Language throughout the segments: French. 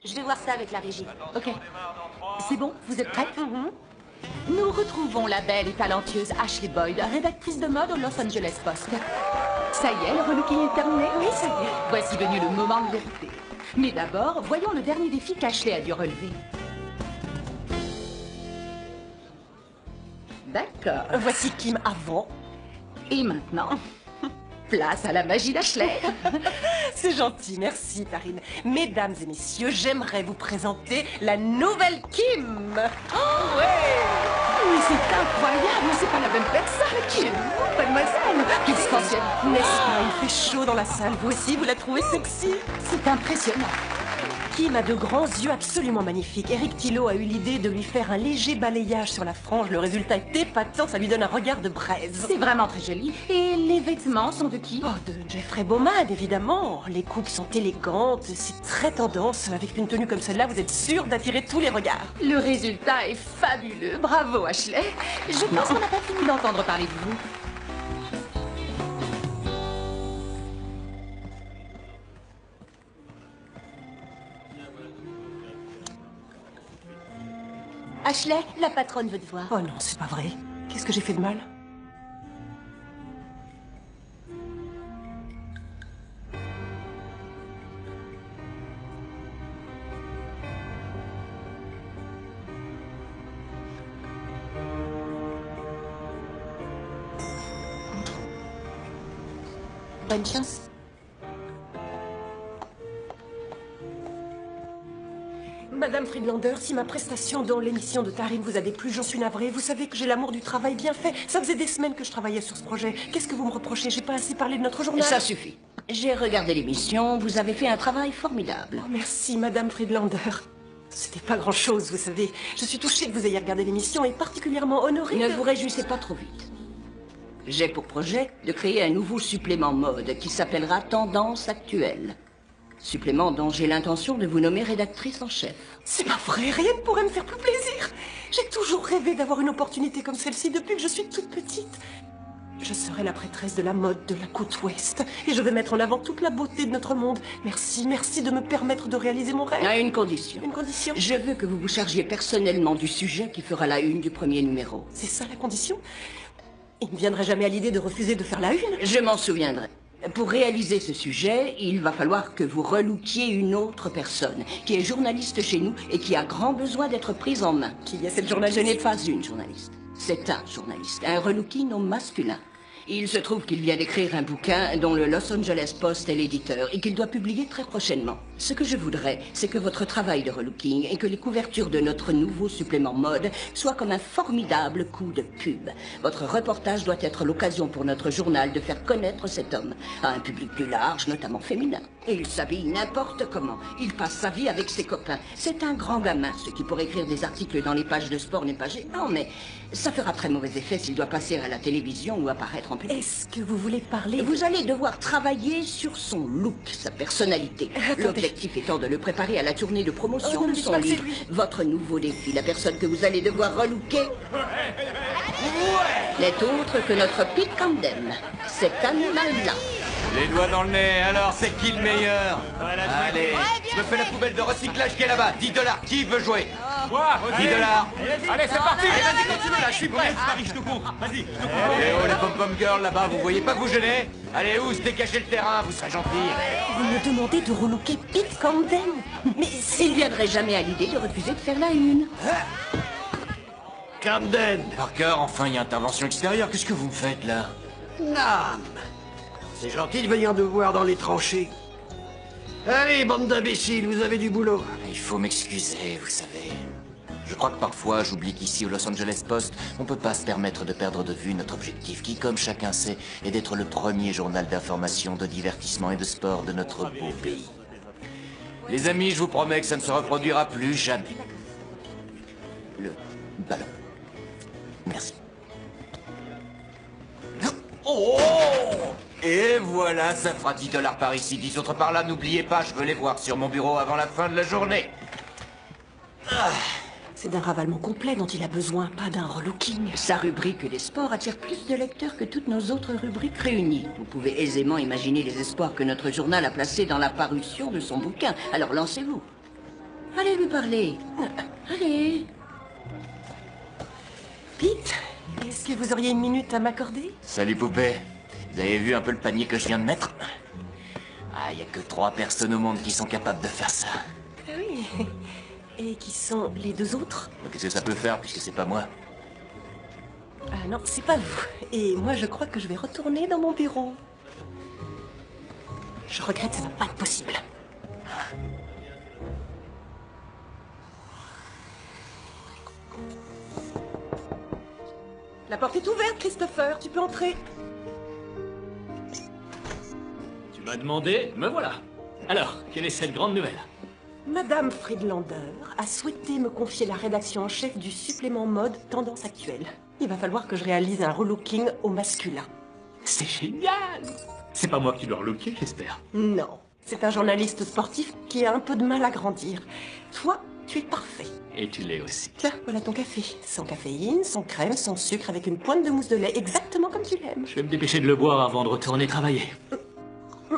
Je vais voir ça avec la régie. Ok. C'est bon, vous êtes prêts? Nous retrouvons la belle et talentueuse Ashley Boyd, rédactrice de mode au Los Angeles Post. Ça y est, le relooking est terminé? Oui, ça y est. Voici venu le moment de vérité. Mais d'abord, voyons le dernier défi qu'Ashley a dû relever. D'accord. Voici Kim avant. Et maintenant, place à la magie d'Ashley. C'est gentil, merci Tarine. Mesdames et messieurs, j'aimerais vous présenter la nouvelle Kim. Oh ouais. Mais c'est incroyable, c'est pas la même personne. Qui êtes-vous, mademoiselle? Quelle sensualité. N'est-ce pas? Il fait chaud dans la salle. Vous aussi, vous la trouvez sexy? C'est impressionnant. Kim a de grands yeux absolument magnifiques. Eric Thillot a eu l'idée de lui faire un léger balayage sur la frange. Le résultat est épatant, ça lui donne un regard de braise. C'est vraiment très joli. Et les vêtements sont de qui? Oh, de Jeffrey Bowman, évidemment. Les coupes sont élégantes, c'est très tendance. Avec une tenue comme celle-là, vous êtes sûr d'attirer tous les regards. Le résultat est fabuleux. Bravo, Ashley. Je pense qu'on n'a pas fini d'entendre parler de vous. Ashley, la patronne veut te voir. Oh non, c'est pas vrai. Qu'est-ce que j'ai fait de mal? Bonne chance. Madame Friedlander, si ma prestation dans l'émission de Tarine vous a déplu, j'en suis navrée. Vous savez que j'ai l'amour du travail bien fait. Ça faisait des semaines que je travaillais sur ce projet. Qu'est-ce que vous me reprochez? J'ai pas assez parlé de notre journal. Ça suffit. J'ai regardé l'émission, vous avez fait un travail formidable. Oh, merci, Madame Friedlander. C'était pas grand-chose, vous savez. Je suis touchée que vous ayez regardé l'émission et particulièrement honorée Ne de... vous réjouissez pas trop vite. J'ai pour projet de créer un nouveau supplément mode qui s'appellera Tendance Actuelle. Supplément dont j'ai l'intention de vous nommer rédactrice en chef. C'est pas vrai, rien ne pourrait me faire plus plaisir. J'ai toujours rêvé d'avoir une opportunité comme celle-ci depuis que je suis toute petite. Je serai la prêtresse de la mode de la côte ouest et je vais mettre en avant toute la beauté de notre monde. Merci, merci de me permettre de réaliser mon rêve. À une condition. Une condition? Je veux que vous vous chargiez personnellement du sujet qui fera la une du premier numéro. C'est ça la condition? Il ne viendrait jamais à l'idée de refuser de faire la une? Je m'en souviendrai. Pour réaliser ce sujet, il va falloir que vous relookiez une autre personne, qui est journaliste chez nous et qui a grand besoin d'être prise en main. Qui est cette journaliste? Ce n'est pas une journaliste, c'est un journaliste, un relooking au masculin. Il se trouve qu'il vient d'écrire un bouquin dont le Los Angeles Post est l'éditeur et qu'il doit publier très prochainement. Ce que je voudrais, c'est que votre travail de relooking et que les couvertures de notre nouveau supplément mode soient comme un formidable coup de pub. Votre reportage doit être l'occasion pour notre journal de faire connaître cet homme à un public plus large, notamment féminin. Et il s'habille n'importe comment. Il passe sa vie avec ses copains. C'est un grand gamin, ce qui pour écrire des articles dans les pages de sport n'est pas gênant, mais ça fera très mauvais effet s'il doit passer à la télévision ou apparaître en public. Est-ce que vous voulez parler? Vous allez devoir travailler sur son look, sa personnalité. L'objectif étant de le préparer à la tournée de promotion Oh, ne de dites son pas que c'est livre. lui. Votre nouveau défi, la personne que vous allez devoir relooker, n'est autre que notre Pete Camden, cet animal-là. Les doigts dans le nez, alors c'est qui le meilleur? Allez, je me fais la poubelle de recyclage qui est là-bas. 10 $, qui veut jouer? Quoi? 10 $. Allez, c'est parti. Vas-y, continue là, je suis prêt. Je te compte. Vas-y, je te compte. Eh oh, la pom-pom girl là-bas, vous voyez pas que vous gênez? Allez, où se décachez le terrain, vous serez gentil. Vous me demandez de relooker Pete Camden? Mais Il ne viendrait jamais à l'idée de refuser de faire la une. Camden. Parker, enfin, il y a intervention extérieure. Qu'est-ce que vous me faites là? Non, c'est gentil de venir nous voir dans les tranchées. Allez, bande d'imbéciles, vous avez du boulot. Il faut m'excuser, vous savez. Je crois que parfois, j'oublie qu'ici, au Los Angeles Post, on peut pas se permettre de perdre de vue notre objectif, qui, comme chacun sait, est d'être le premier journal d'information, de divertissement et de sport de notre beau pays. Les amis, je vous promets que ça ne se reproduira plus jamais. Le ballon. Merci. Oh! Et voilà, ça fera 10 $ par ici, 10 autres par là. N'oubliez pas, je veux les voir sur mon bureau avant la fin de la journée. c'est d'un ravalement complet dont il a besoin, pas d'un relooking. Sa rubrique des sports attire plus de lecteurs que toutes nos autres rubriques réunies. Vous pouvez aisément imaginer les espoirs que notre journal a placés dans la parution de son bouquin. Alors lancez-vous. Allez lui parler. Allez. Pete, est-ce que vous auriez une minute à m'accorder? Salut poupée. Vous avez vu un peu le panier que je viens de mettre? Ah, y a que 3 personnes au monde qui sont capables de faire ça. Ah oui. Et qui sont les 2 autres? Qu'est-ce que ça peut faire puisque c'est pas moi? Ah non, c'est pas vous. Et moi, je crois que je vais retourner dans mon bureau. Je regrette, ça va pas être possible. La porte est ouverte, Christopher. Tu peux entrer. Tu m'as demandé, me voilà. Alors, quelle est cette grande nouvelle? Madame Friedlander a souhaité me confier la rédaction en chef du supplément mode Tendance Actuelle. Il va falloir que je réalise un relooking au masculin. C'est génial! C'est pas moi qui dois relooker, j'espère. Non, c'est un journaliste sportif qui a un peu de mal à grandir. Toi, tu es parfait. Et tu l'es aussi. Tiens, voilà ton café. Sans caféine, sans crème, sans sucre, avec une pointe de mousse de lait, exactement comme tu l'aimes. Je vais me dépêcher de le boire avant de retourner travailler.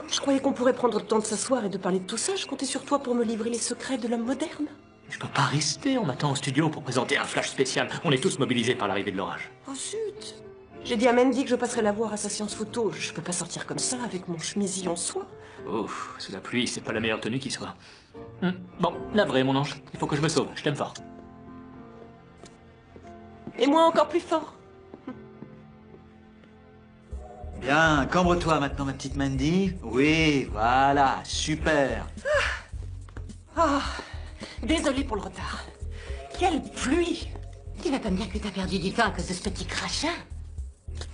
Je croyais qu'on pourrait prendre le temps de s'asseoir et de parler de tout ça. Je comptais sur toi pour me livrer les secrets de l'homme moderne. Je peux pas rester, on m'attend au studio pour présenter un flash spécial. On est tous mobilisés par l'arrivée de l'orage. Oh zut! J'ai dit à Mandy que je passerais la voir à sa séance photo. Je peux pas sortir comme ça avec mon chemisier en soie. Ouf, sous la pluie, c'est pas la meilleure tenue qui soit. Bon, la vraie, mon ange. Il faut que je me sauve, je t'aime fort. Et moi encore plus fort. Bien, cambre-toi maintenant, ma petite Mandy. Oui, voilà, super. Ah, désolée pour le retard. Quelle pluie! Tu vas pas me dire que t'as perdu du temps à cause de ce petit crachat?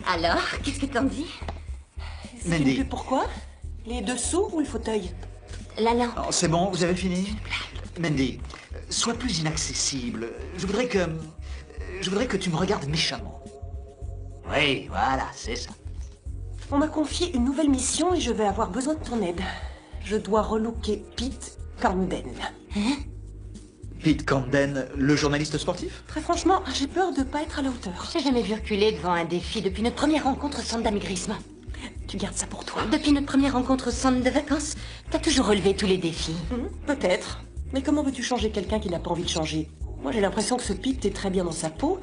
Alors, qu'est-ce que t'en dis? C'est Mandy. une pub pourquoi? Les dessous ou le fauteuil? La lampe. Oh, c'est bon, vous avez fini? Mandy, sois plus inaccessible. Je voudrais que tu me regardes méchamment. Oui, voilà, c'est ça. On m'a confié une nouvelle mission et je vais avoir besoin de ton aide. Je dois relooker Pete Camden. Pete Camden, le journaliste sportif? Très franchement, j'ai peur de pas être à la hauteur. J'ai jamais vu reculer devant un défi depuis notre première rencontre au centre d'amaigrisme. Tu gardes ça pour toi. Depuis notre première rencontre au centre de vacances, t'as toujours relevé tous les défis. Peut-être. Mais comment veux-tu changer quelqu'un qui n'a pas envie de changer? Moi, j'ai l'impression que ce Pete est très bien dans sa peau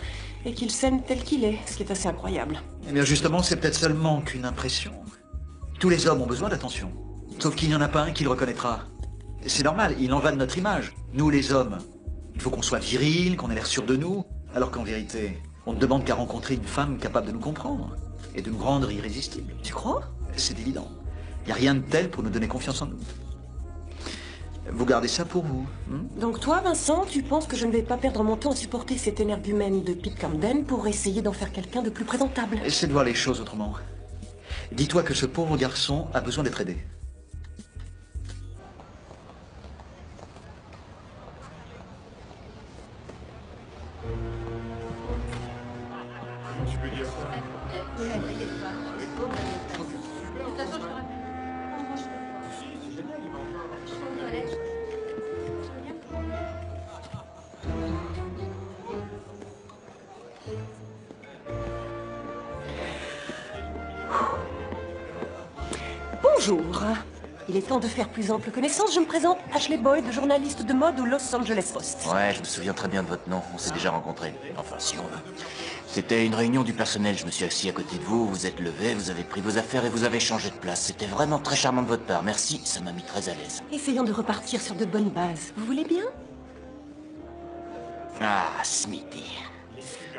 et qu'il s'aime tel qu'il est, ce qui est assez incroyable. Eh bien justement, c'est peut-être seulement qu'une impression. Tous les hommes ont besoin d'attention. Sauf qu'il n'y en a pas un qui le reconnaîtra. C'est normal, il en va de notre image. Nous les hommes, il faut qu'on soit viril, qu'on ait l'air sûr de nous, alors qu'en vérité, on ne demande qu'à rencontrer une femme capable de nous comprendre et de nous rendre irrésistibles. Tu crois? C'est évident. Il n'y a rien de tel pour nous donner confiance en nous. Vous gardez ça pour vous. Donc toi, Vincent, tu penses que je ne vais pas perdre mon temps à supporter cette énergumène de Pete Camden pour essayer d'en faire quelqu'un de plus présentable? Essaie de voir les choses autrement. Dis-toi que ce pauvre garçon a besoin d'être aidé. Bonjour. Il est temps de faire plus ample connaissance. Je me présente, Ashley Boyd, journaliste de mode au Los Angeles Post. Ouais, je me souviens très bien de votre nom. On s'est déjà rencontrés. Enfin, si on veut. C'était une réunion du personnel. Je me suis assis à côté de vous, vous êtes levé, vous avez pris vos affaires et vous avez changé de place. C'était vraiment très charmant de votre part. Merci, ça m'a mis très à l'aise. Essayons de repartir sur de bonnes bases. Vous voulez bien? Ah, Smithy.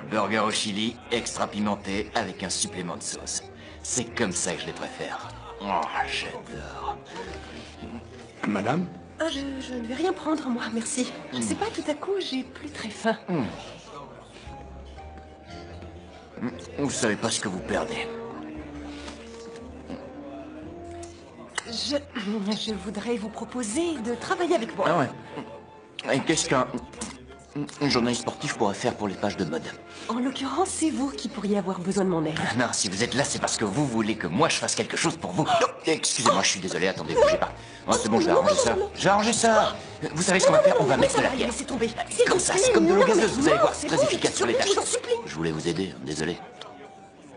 Burger au chili, extra pimenté, avec un supplément de sauce. C'est comme ça que je les préfère. Oh, j'adore. Madame? Ah, je ne vais rien prendre, moi, merci. Je sais pas, tout à coup, j'ai plus très faim. Vous savez pas ce que vous perdez. Je voudrais vous proposer de travailler avec moi. Ah ouais. Et qu'est-ce qu'un journaliste sportif pourrait faire pour les pages de mode? En l'occurrence, c'est vous qui pourriez avoir besoin de mon aide. Non, si vous êtes là, c'est parce que vous voulez que moi je fasse quelque chose pour vous. Oh, excusez-moi, je suis désolé, attendez, bougez pas. Oh, c'est bon, je vais arranger ça. Je vais arranger ça. Vous savez ce qu'on va faire? On va mettre de la bière. Laissez tomber. Comme ça, c'est comme de l'eau gazeuse, vous allez voir, c'est c'est très bon, efficace sur les je tâches. vous en supplie. Je voulais vous aider, désolé.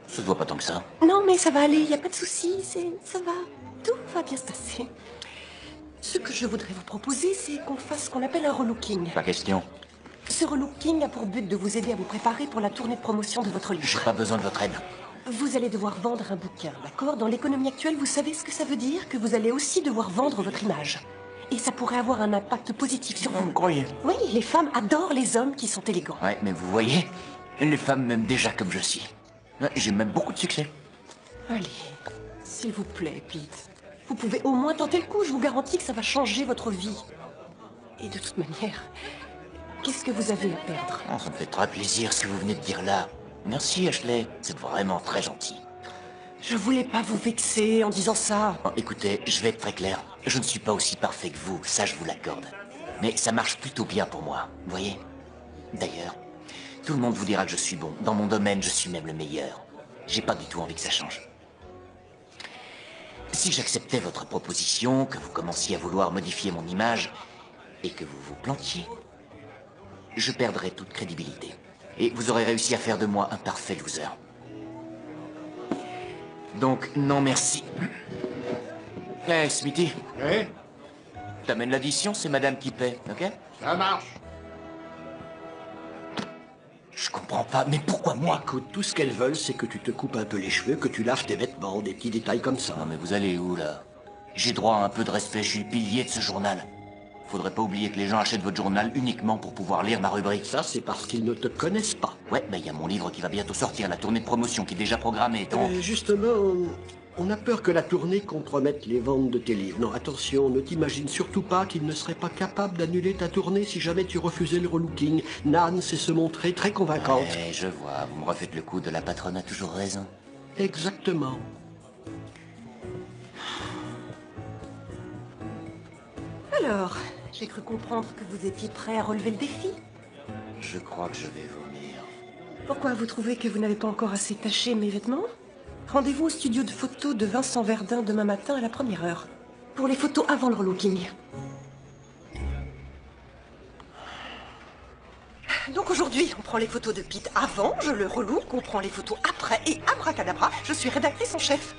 Ça se voit pas tant que ça. Non, mais ça va aller, y a pas de souci, ça va. Tout va bien se passer. Ce que je voudrais vous proposer, c'est qu'on fasse ce qu'on appelle un relooking. Pas question. Ce relooking a pour but de vous aider à vous préparer pour la tournée de promotion de votre livre. J'ai pas besoin de votre aide. Vous allez devoir vendre un bouquin, d'accord? Dans l'économie actuelle, vous savez ce que ça veut dire? Que vous allez aussi devoir vendre votre image. Et ça pourrait avoir un impact positif sur vous. Vous croyez? Oui, les femmes adorent les hommes qui sont élégants. Ouais, mais vous voyez, les femmes m'aiment déjà comme je suis. Ouais, j'ai même beaucoup de succès. Allez, s'il vous plaît, Pete. Vous pouvez au moins tenter le coup, je vous garantis que ça va changer votre vie. Et de toute manière, qu'est-ce que vous avez à perdre? Oh, ça me fait très plaisir ce que vous venez de dire là. Merci, Ashley. C'est vraiment très gentil. Je voulais pas vous vexer en disant ça. Bon, écoutez, je vais être très clair. Je ne suis pas aussi parfait que vous, ça je vous l'accorde. Mais ça marche plutôt bien pour moi, vous voyez? D'ailleurs, tout le monde vous dira que je suis bon. Dans mon domaine, je suis même le meilleur. J'ai pas du tout envie que ça change. Si j'acceptais votre proposition, que vous commenciez à vouloir modifier mon image, et que vous vous plantiez, je perdrais toute crédibilité. Et vous aurez réussi à faire de moi un parfait loser. Donc, non merci. Eh, Smithy, Oui, t'amènes l'addition, c'est madame qui paie, ok? ça marche. Je comprends pas, mais pourquoi moi? Écoute, tout ce qu'elles veulent, c'est que tu te coupes un peu les cheveux, que tu laves tes vêtements, des petits détails comme ça. Non mais vous allez où, là? J'ai droit à un peu de respect, je suis le pilier de ce journal. Faudrait pas oublier que les gens achètent votre journal uniquement pour pouvoir lire ma rubrique. Ça, c'est parce qu'ils ne te connaissent pas. Ouais, mais il y a mon livre qui va bientôt sortir, la tournée de promotion qui est déjà programmée, donc... Justement, on a peur que la tournée compromette les ventes de tes livres. Non, attention, ne t'imagine surtout pas qu'il ne serait pas capable d'annuler ta tournée si jamais tu refusais le relooking. Nan sait se montrer très convaincante. Ouais, je vois, vous me refaites le coup de la patronne a toujours raison. Exactement. Alors, j'ai cru comprendre que vous étiez prêt à relever le défi. Je crois que je vais vomir. Pourquoi vous trouvez que vous n'avez pas encore assez taché mes vêtements? Rendez-vous au studio de photos de Vincent Verdun demain matin à la 1e heure. Pour les photos avant le relooking. Donc aujourd'hui, on prend les photos de Pete avant, je le relook, on prend les photos après, et abracadabra, je suis rédactrice en chef.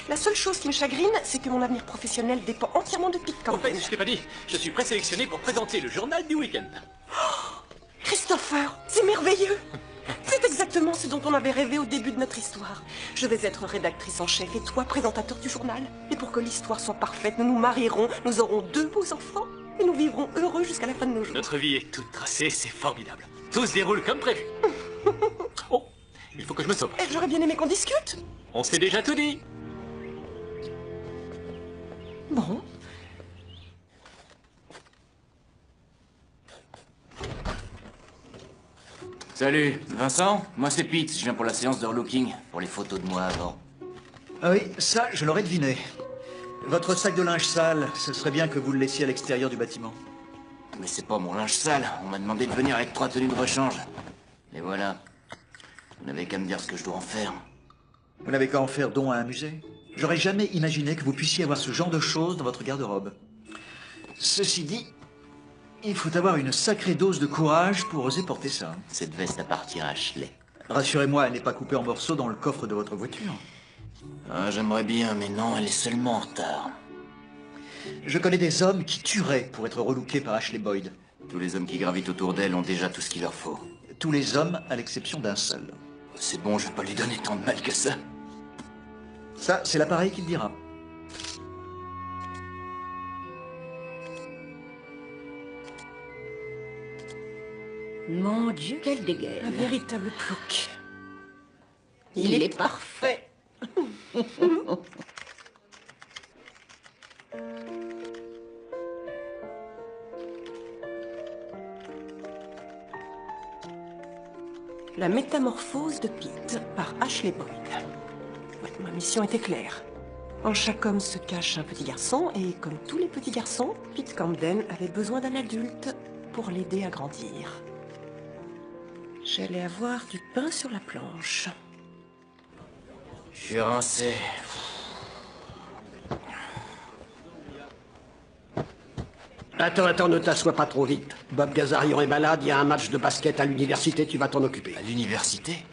La seule chose qui me chagrine, c'est que mon avenir professionnel dépend entièrement de Pete En Camden. fait, Stéphanie, je suis présélectionné pour présenter le journal du week-end. Christopher, c'est merveilleux. C'est exactement ce dont on avait rêvé au début de notre histoire. Je vais être rédactrice en chef et toi présentateur du journal. Et pour que l'histoire soit parfaite, nous nous marierons, nous aurons 2 beaux enfants et nous vivrons heureux jusqu'à la fin de nos jours. Notre vie est toute tracée, c'est formidable. Tout se déroule comme prévu. Oh, il faut que je me sauve. Et j'aurais bien aimé qu'on discute. On s'est déjà tout dit. Bon. Salut, Vincent, moi c'est Pete, je viens pour la séance de relooking, pour les photos de moi avant. Ah oui, ça, je l'aurais deviné. Votre sac de linge sale, ce serait bien que vous le laissiez à l'extérieur du bâtiment. Mais c'est pas mon linge sale, on m'a demandé de venir avec 3 tenues de rechange. Et voilà, vous n'avez qu'à me dire ce que je dois en faire. Vous n'avez qu'à en faire don à un musée. J'aurais jamais imaginé que vous puissiez avoir ce genre de choses dans votre garde-robe. Ceci dit, il faut avoir une sacrée dose de courage pour oser porter ça. Cette veste appartient à Ashley. Rassurez-moi, elle n'est pas coupée en morceaux dans le coffre de votre voiture. Ah, j'aimerais bien, mais non, elle est seulement en retard. Je connais des hommes qui tueraient pour être relookés par Ashley Boyd. Tous les hommes qui gravitent autour d'elle ont déjà tout ce qu'il leur faut. Tous les hommes, à l'exception d'un seul. C'est bon, je vais pas lui donner tant de mal que ça. Ça, c'est l'appareil qui le dira. Mon Dieu, quelle Un dégaine. véritable plouc. Il est parfait. La métamorphose de Pete par Ashley Boyd. Ouais, ma mission était claire. En chaque homme se cache un petit garçon, et comme tous les petits garçons, Pete Camden avait besoin d'un adulte pour l'aider à grandir. J'allais avoir du pain sur la planche. Je suis rincé. Attends, ne t'assois pas trop vite. Bob Gazarian est malade, il y a un match de basket à l'université, tu vas t'en occuper. À l'université?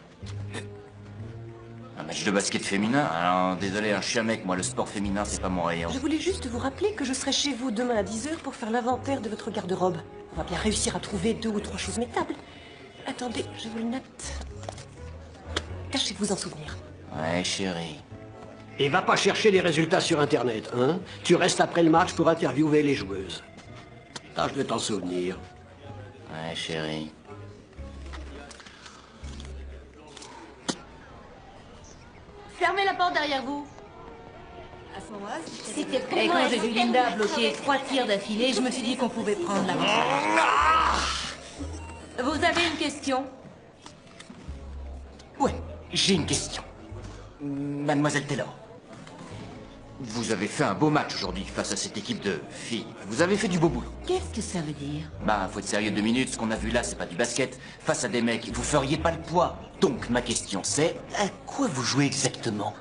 Ah Match de basket féminin? Alors, désolé, je suis un mec, moi, le sport féminin, c'est pas mon rayon. Je voulais juste vous rappeler que je serai chez vous demain à 10h pour faire l'inventaire de votre garde-robe. On va bien réussir à trouver 2 ou 3 choses métables. Attendez, je vous le note. Tâchez-vous en souvenir. Ouais, chérie. Et va pas chercher les résultats sur Internet, hein? Tu restes après le match pour interviewer les joueuses. Tâche de t'en souvenir. Ouais, chérie. Fermez la porte derrière vous. C'était pour Et moi, quand j'ai vu Linda bloquer 3 tirs d'affilée, je me suis dit qu'on pouvait prendre l'avantage. Vous avez une question? Ouais, j'ai une question. Mademoiselle Taylor. Vous avez fait un beau match aujourd'hui face à cette équipe de filles. Vous avez fait du beau boulot. Qu'est-ce que ça veut dire? Bah, faut être sérieux 2 minutes. Ce qu'on a vu là, c'est pas du basket. Face à des mecs, vous feriez pas le poids. Donc, ma question, c'est à quoi vous jouez exactement?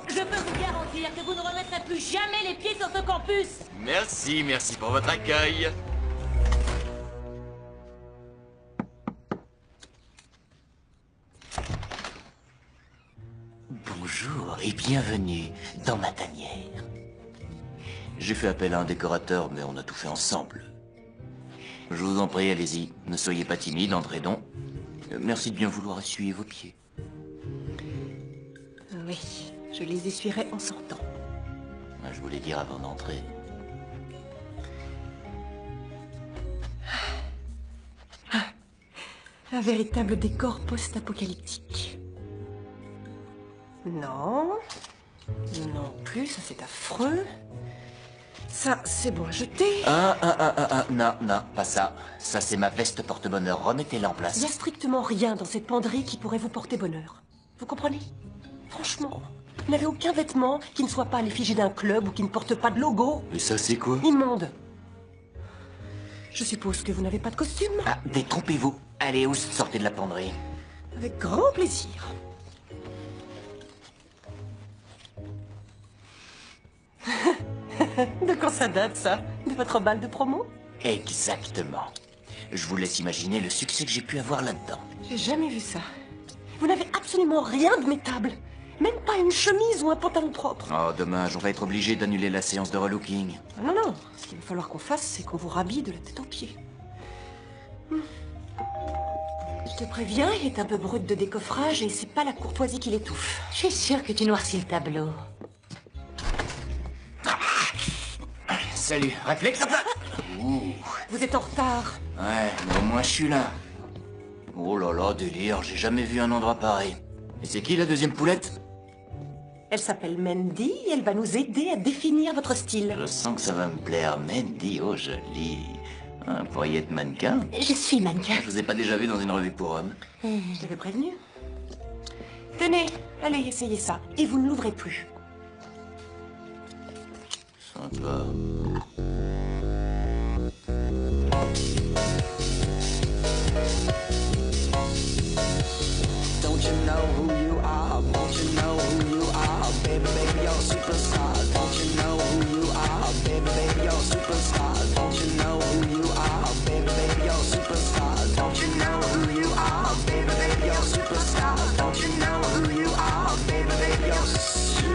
Je peux vous garantir que vous ne remettrez plus jamais les pieds sur ce campus. Merci pour votre accueil. Bonjour et bienvenue dans ma tanière. J'ai fait appel à un décorateur, mais on a tout fait ensemble. Je vous en prie, allez-y. Ne soyez pas timide, entrez donc. Merci de bien vouloir essuyer vos pieds. Oui, je les essuierai en sortant. Je voulais dire avant d'entrer. Un véritable décor post-apocalyptique. Non. Non plus, ça c'est affreux. Ça, c'est bon à jeter. Non, pas ça. Ça, c'est ma veste porte-bonheur. Remettez-la en Il place. n'y a strictement rien dans cette penderie qui pourrait vous porter bonheur. Vous comprenez? Franchement, vous n'avez aucun vêtement qui ne soit pas à l'effigie d'un club ou qui ne porte pas de logo. Mais ça, c'est quoi? Immonde. Je suppose que vous n'avez pas de costume? Ah, détrompez-vous. Allez, où sortez de la penderie? Avec grand plaisir. De quand ça date, ça? De votre bal de promo? Exactement. Je vous laisse imaginer le succès que j'ai pu avoir là-dedans. J'ai jamais vu ça. Vous n'avez absolument rien de métable. Même pas une chemise ou un pantalon propre. Oh, dommage, on va être obligé d'annuler la séance de relooking. Ah non, non. Ce qu'il va falloir qu'on fasse, c'est qu'on vous rhabille de la tête aux pieds. Je te préviens, il est un peu brut de décoffrage et c'est pas la courtoisie qui l'étouffe. Je suis sûre que tu noircis le tableau. Salut, réflexe. Vous êtes en retard. Ouais, mais au moins je suis là. Oh là là, délire, j'ai jamais vu un endroit pareil. Et c'est qui la deuxième poulette? Elle s'appelle Mandy et elle va nous aider à définir votre style. Je sens que ça va me plaire. Mandy, oh joli. Vous pourriez être mannequin? Je suis mannequin. Je vous ai pas déjà vu dans une revue pour hommes. Je t'avais prévenu. Tenez, allez, essayez ça. Et vous ne l'ouvrez plus. Sympa. Don't you know who you are? Won't you know who you are? Baby, baby, you're a superstar. Don't you know who you are? Baby, baby, you're a superstar. Don't you know who you are? Baby, baby, you're a superstar. Don't you know who you are? Baby, baby, you're a superstar. Don't you know who you are? Baby, baby, you're a superstar.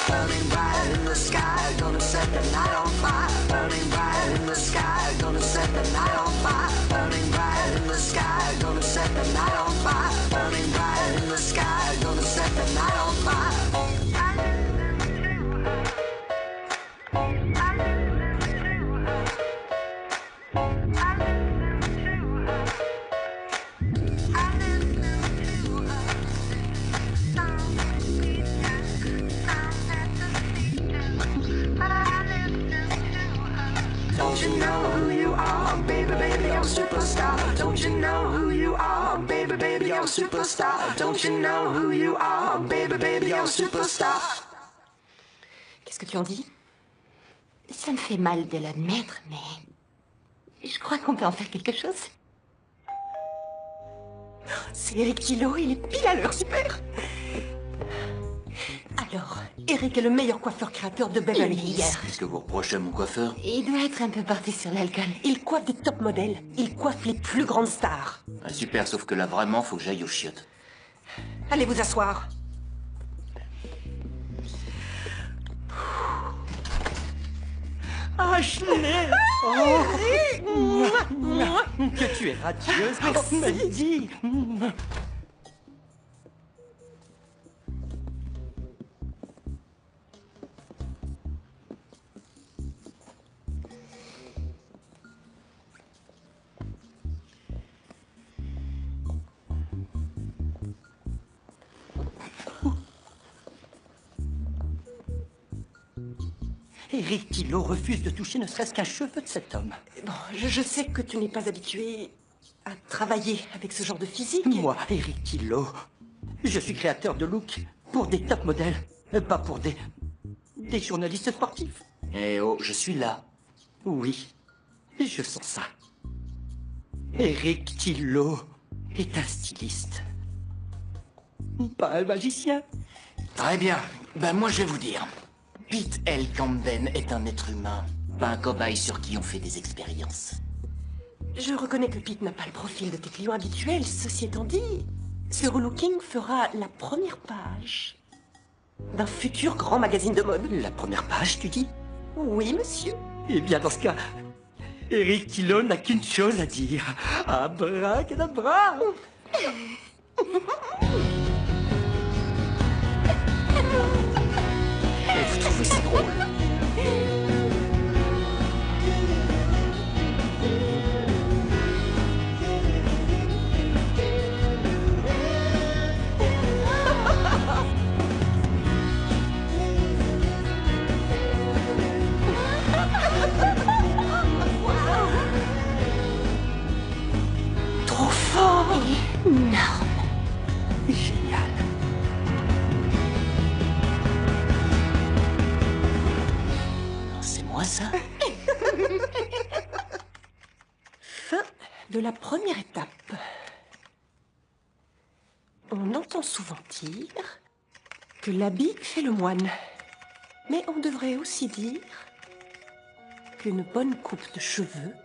Burning bright in the sky, gonna set the night on fire. Burning bright in the sky, gonna set the night on fire. Burning bright in the sky, gonna set the night on fire. Burning bright in the sky, gonna set the night on fire. Don't you know who you are, baby, baby, you're a superstar. Don't you know who you are, baby, baby, you're a superstar. Don't you know who you are, baby, baby, you're a superstar. Qu'est-ce que tu en dis? Ça me fait mal de l'admettre, mais je crois qu'on peut en faire quelque chose. C'est Eric Tilo, il est pile à l'heure, super. Alors, Eric est le meilleur coiffeur créateur de Beverly Hills. Qu'est-ce que vous reprochez à mon coiffeur? Il doit être un peu porté sur l'alcool. Il coiffe des top modèles. Il coiffe les plus grandes stars. Ah, super, sauf que là, vraiment, faut que j'aille aux chiottes. Allez vous asseoir. Ashley! Oh! Que tu es radieuse, Mandy! Eric Tillot refuse de toucher ne serait-ce qu'un cheveu de cet homme. Bon, je sais que tu n'es pas habitué à travailler avec ce genre de physique. Moi, Eric Tillot, je suis créateur de looks pour des top modèles, pas pour des journalistes sportifs. Eh oh, je suis là. Oui, je sens ça. Eric Tillot est un styliste. Pas un magicien. Très bien. Ben moi, je vais vous dire. Pete L. Camden est un être humain, pas un cobaye sur qui on fait des expériences. Je reconnais que Pete n'a pas le profil de tes clients habituels. Ceci étant dit, ce relooking fera la première page d'un futur grand magazine de mode. La première page, tu dis? Oui, monsieur. Eh bien, dans ce cas, Eric Tillot n'a qu'une chose à dire. Abracadabra! Et vous trouvez ça drôle? Trop fort! Énorme. Génial. C'est moi, ça? Fin de la première étape. On entend souvent dire que l'habit fait le moine. Mais on devrait aussi dire qu'une bonne coupe de cheveux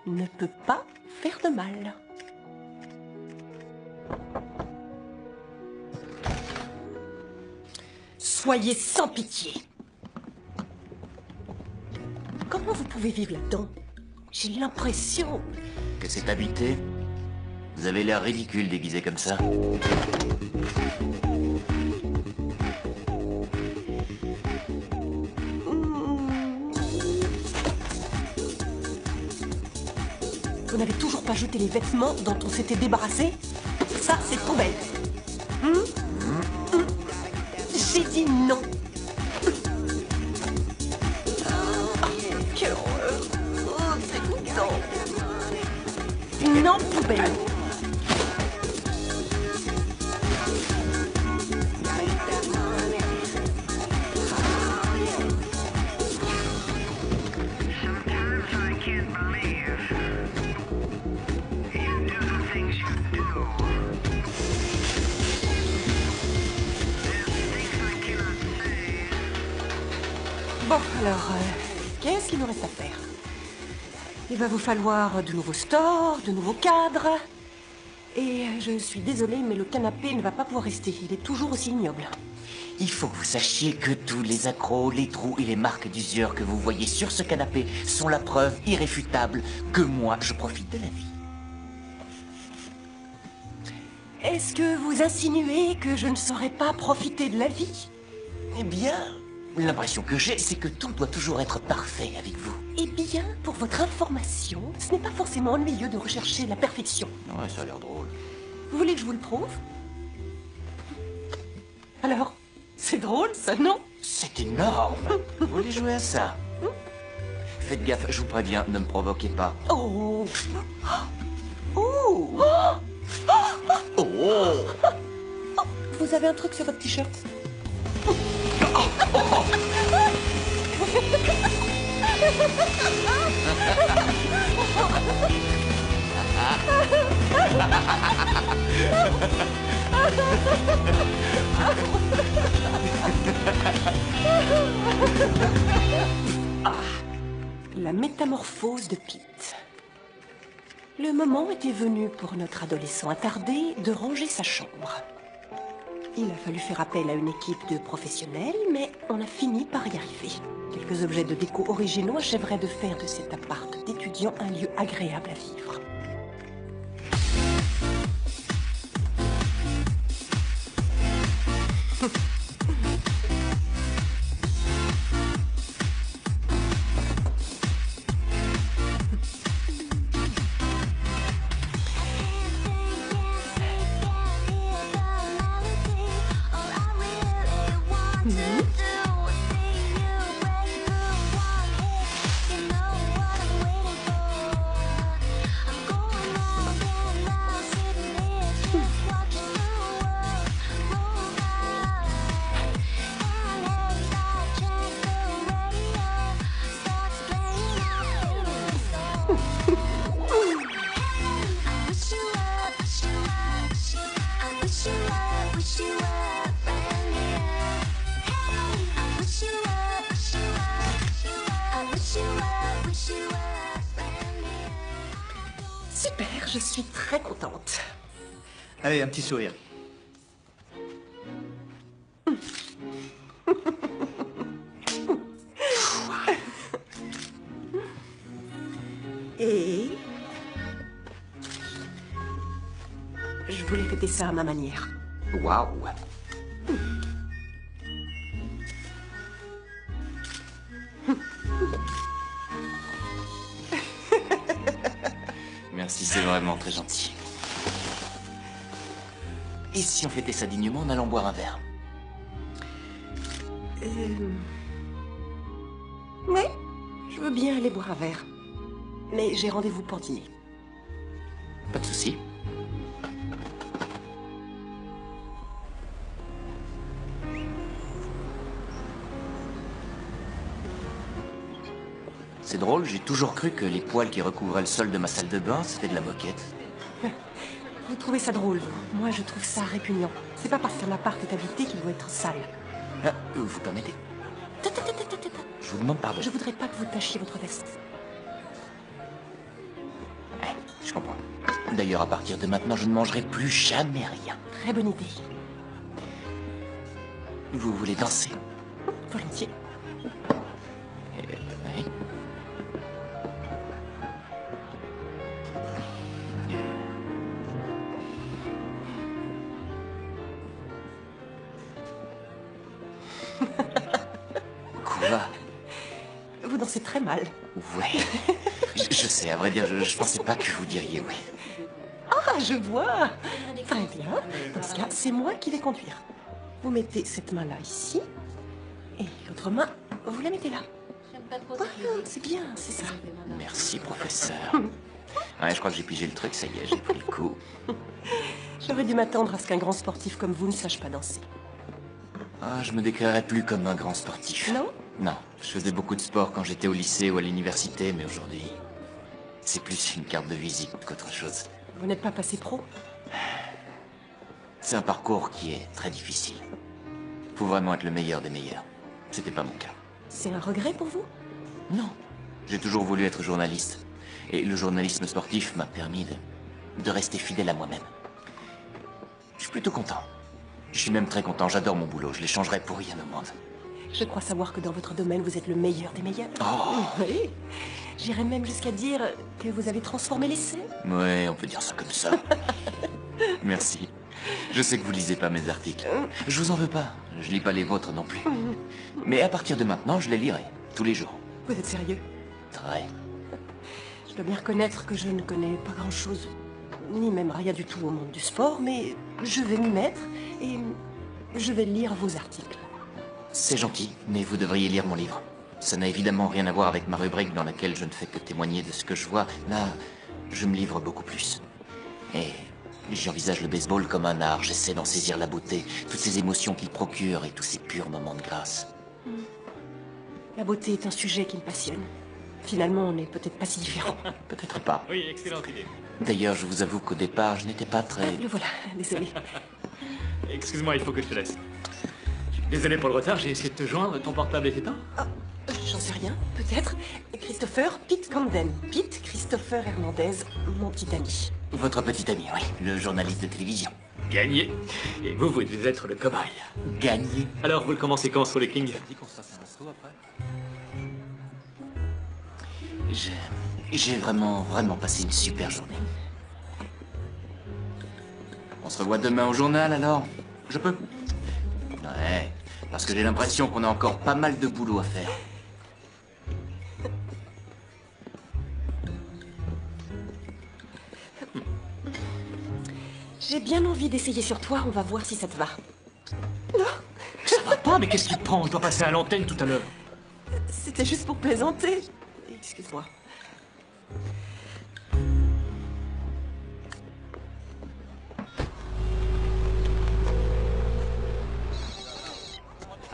ne peut pas faire de mal. Soyez sans pitié. Comment vous pouvez vivre là-dedans? J'ai l'impression... Que c'est habité? Vous avez l'air ridicule déguisé comme ça. Vous n'avez toujours pas jeté les vêtements dont on s'était débarrassé? Ça, c'est poubelle. J'ai dit non. Quelle horreur. Oh, c'est dégoûtant. Non, poubelle. Bon, alors, qu'est-ce qu'il nous reste à faire? Il va vous falloir de nouveaux stores, de nouveaux cadres. Et je suis désolée, mais le canapé ne va pas pouvoir rester. Il est toujours aussi ignoble. Il faut que vous sachiez que tous les accros, les trous et les marques d'usure que vous voyez sur ce canapé sont la preuve irréfutable que moi, je profite de la vie. Est-ce que vous insinuez que je ne saurais pas profiter de la vie? Eh bien, l'impression que j'ai, c'est que tout doit toujours être parfait avec vous. Eh bien, pour votre information, ce n'est pas forcément ennuyeux de rechercher la perfection. Ouais, ça a l'air drôle. Vous voulez que je vous le prouve? Alors, c'est drôle, ça, non? C'est énorme. Vous voulez jouer à ça? Faites gaffe, je vous préviens, ne me provoquez pas. Oh! Oh! Oh! Vous avez un truc sur votre t-shirt? La métamorphose de Pete. Le moment était venu pour notre adolescent attardé de ranger sa chambre. Il a fallu faire appel à une équipe de professionnels, mais on a fini par y arriver. Quelques objets de déco originaux achèveraient de faire de cet appart d'étudiant un lieu agréable à vivre. Super, je suis très contente. Allez, un petit sourire. Et... je voulais fêter ça à ma manière. Waouh. Merci, c'est vraiment très gentil. Et si on fêtait ça dignement en allant boire un verre? Ouais, je veux bien aller boire un verre. Mais j'ai rendez-vous pour dîner. Pas de souci. C'est drôle, j'ai toujours cru que les poils qui recouvraient le sol de ma salle de bain, c'était de la moquette. Vous trouvez ça drôle, vous? Moi, je trouve ça répugnant. C'est pas parce qu'un appart est habité qu'il doit être sale. Ah, vous permettez? Je vous demande pardon. Je voudrais pas que vous tachiez votre veste. Ouais, je comprends. D'ailleurs, à partir de maintenant, je ne mangerai plus jamais rien. Très bonne idée. Vous voulez danser? Volontiers. Oui. Quoi? Vous dansez très mal. Ouais. Je sais, à vrai dire, je pensais pas que vous diriez oui. Ah, je vois. Très bien. Dans ce cas, c'est moi qui vais conduire. Vous mettez cette main-là ici. Et l'autre main, vous la mettez là. Voilà, c'est bien, c'est ça. Merci, professeur. Ouais, je crois que j'ai pigé le truc, ça y est, j'ai pris le coup. J'aurais dû m'attendre à ce qu'un grand sportif comme vous ne sache pas danser. Ah, je me déclarerais plus comme un grand sportif. Non? Non, je faisais beaucoup de sport quand j'étais au lycée ou à l'université, mais aujourd'hui, c'est plus une carte de visite qu'autre chose. Vous n'êtes pas passé pro? C'est un parcours qui est très difficile. Faut vraiment être le meilleur des meilleurs. C'était pas mon cas. C'est un regret pour vous? Non. J'ai toujours voulu être journaliste. Et le journalisme sportif m'a permis de rester fidèle à moi-même. Je suis plutôt content. Je suis même très content, j'adore mon boulot. Je l'échangerais pour rien au monde. Je crois savoir que dans votre domaine, vous êtes le meilleur des meilleurs. Oh. Oui. J'irais même jusqu'à dire que vous avez transformé l'essai. Ouais, on peut dire ça comme ça. Merci. Je sais que vous lisez pas mes articles. Je vous en veux pas. Je lis pas les vôtres non plus. Mais à partir de maintenant, je les lirai. Tous les jours. Vous êtes sérieux? Très. Je dois bien reconnaître que je ne connais pas grand-chose, ni même rien du tout au monde du sport, mais je vais m'y mettre et je vais lire vos articles. C'est gentil, mais vous devriez lire mon livre. Ça n'a évidemment rien à voir avec ma rubrique dans laquelle je ne fais que témoigner de ce que je vois. Là, je me livre beaucoup plus. Et j'envisage le baseball comme un art. J'essaie d'en saisir la beauté, toutes ces émotions qu'il procure et tous ces purs moments de grâce. La beauté est un sujet qui me passionne. Finalement, on n'est peut-être pas si différents. Peut-être pas. Oui, excellente idée. D'ailleurs, je vous avoue qu'au départ, je n'étais pas très... Le voilà, désolé. Excuse-moi, il faut que je te laisse. Désolé pour le retard, j'ai essayé de te joindre, ton portable est éteint? J'en sais rien, peut-être. Christopher Pete Camden. Pete Christopher Hernandez, mon petit ami. Votre petit ami, oui, le journaliste de télévision. Gagné. Et vous, vous devez être le cobaye. Gagné. Alors, vous le commencez quand sur les Kings? J'ai vraiment passé une super journée. On se revoit demain au journal, alors? Je peux? Ouais, parce que j'ai l'impression qu'on a encore pas mal de boulot à faire. J'ai bien envie d'essayer sur toi, on va voir si ça te va. Ça va pas, mais qu'est-ce qui te prend? Je dois passer à l'antenne tout à l'heure. C'était juste pour plaisanter. Excuse-moi.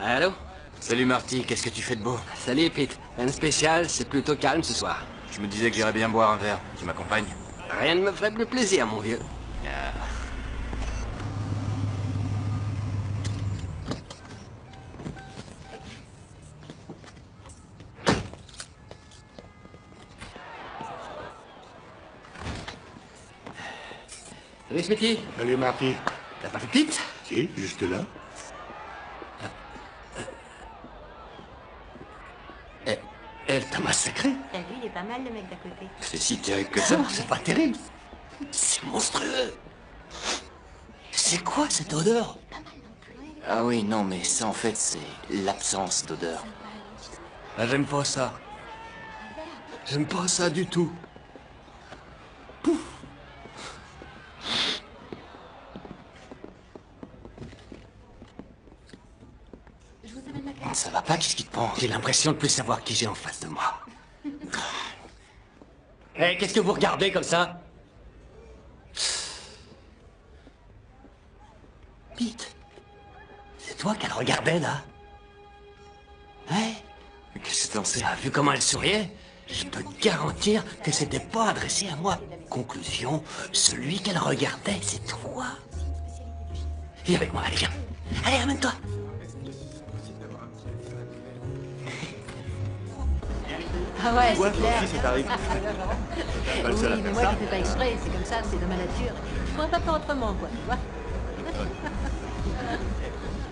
Allô? Salut Marty, qu'est-ce que tu fais de beau? Salut Pete. Rien de spécial, c'est plutôt calme ce soir. Je me disais que j'irais bien boire un verre. Tu m'accompagnes? Rien ne me ferait plus plaisir, mon vieux. Salut Smithy. Salut Marty. T'as pas vu Pete? Si, juste là. Elle t'a massacré. T'as vu, il est pas mal le mec d'à côté. C'est si terrible que ça. Non, c'est pas terrible. C'est monstrueux. C'est quoi cette odeur? Ah oui, non, mais ça en fait, c'est l'absence d'odeur. Ah, j'aime pas ça. J'aime pas ça du tout. Pouf. Ça va pas, qu'est-ce qui te prend? J'ai l'impression de plus savoir qui j'ai en face de moi. Hé, qu'est-ce que vous regardez comme ça? Pete, c'est toi qu'elle regardait, là? Hein? Qu'est-ce que t'en sais? T'as vu comment elle souriait? Je peux te garantir que c'était pas adressé à moi. Conclusion, celui qu'elle regardait, c'est toi. Viens avec moi, allez, viens. Allez, amène-toi. Ah ouais, c'est clair. c'est arrivé. Oui, mais moi, je fais pas exprès, c'est comme ça, c'est de ma nature. Je pourrais pas faire autrement, quoi, tu vois.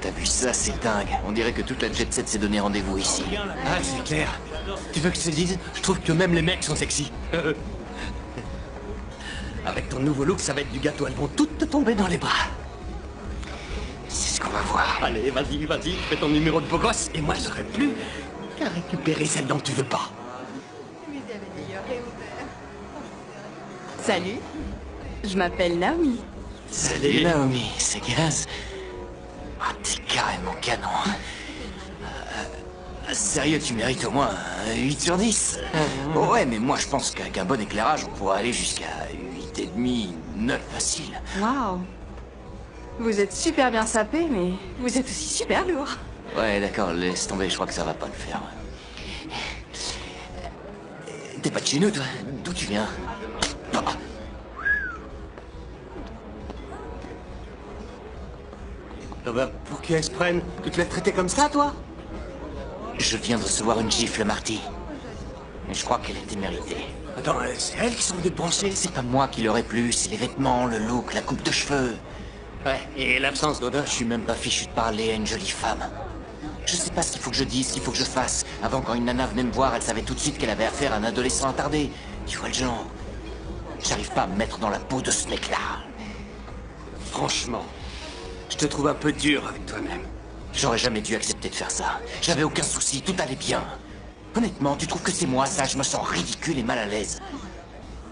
T'as vu ça, c'est dingue. On dirait que toute la jet set s'est donné rendez-vous ici. Ah, c'est clair. Tu veux que je te dise? Je trouve que même les mecs sont sexy. Avec ton nouveau look, ça va être du gâteau. Elles vont toutes te tomber dans les bras. C'est ce qu'on va voir. Allez, vas-y, fais ton numéro de beau gosse. Et moi, je n'aurai plus qu'à récupérer celle dont tu veux pas. Salut, je m'appelle Naomi. Salut Naomi, c'est Gaz. Ah, t'es carrément canon. Sérieux, tu mérites au moins un 8 sur 10. Ouais, mais moi je pense qu'avec un bon éclairage, on pourrait aller jusqu'à 8,5, 9 facile. Waouh. Vous êtes super bien sapé, mais vous êtes aussi super lourd. Ouais, d'accord, laisse tomber, je crois que ça va pas le faire. T'es pas de chez nous, toi? D'où tu viens? Ah. Pour qu'ils se prennent, tu te fais traiter comme ça, toi? Je viens de recevoir une gifle, Marty. Mais je crois qu'elle était méritée. Attends, c'est elle qui s'en veut de penser. C'est pas moi qui l'aurais plu, c'est les vêtements, le look, la coupe de cheveux. Ouais, et l'absence d'odeur. Je suis même pas fichu de parler à une jolie femme. Je sais pas ce qu'il faut que je dise, ce qu'il faut que je fasse. Avant, quand une nana venait me voir, elle savait tout de suite qu'elle avait affaire à un adolescent attardé. Tu vois le genre. J'arrive pas à me mettre dans la peau de ce mec-là. Franchement, je te trouve un peu dur avec toi-même. J'aurais jamais dû accepter de faire ça. J'avais aucun souci, tout allait bien. Honnêtement, tu trouves que c'est moi, ça? Je me sens ridicule et mal à l'aise.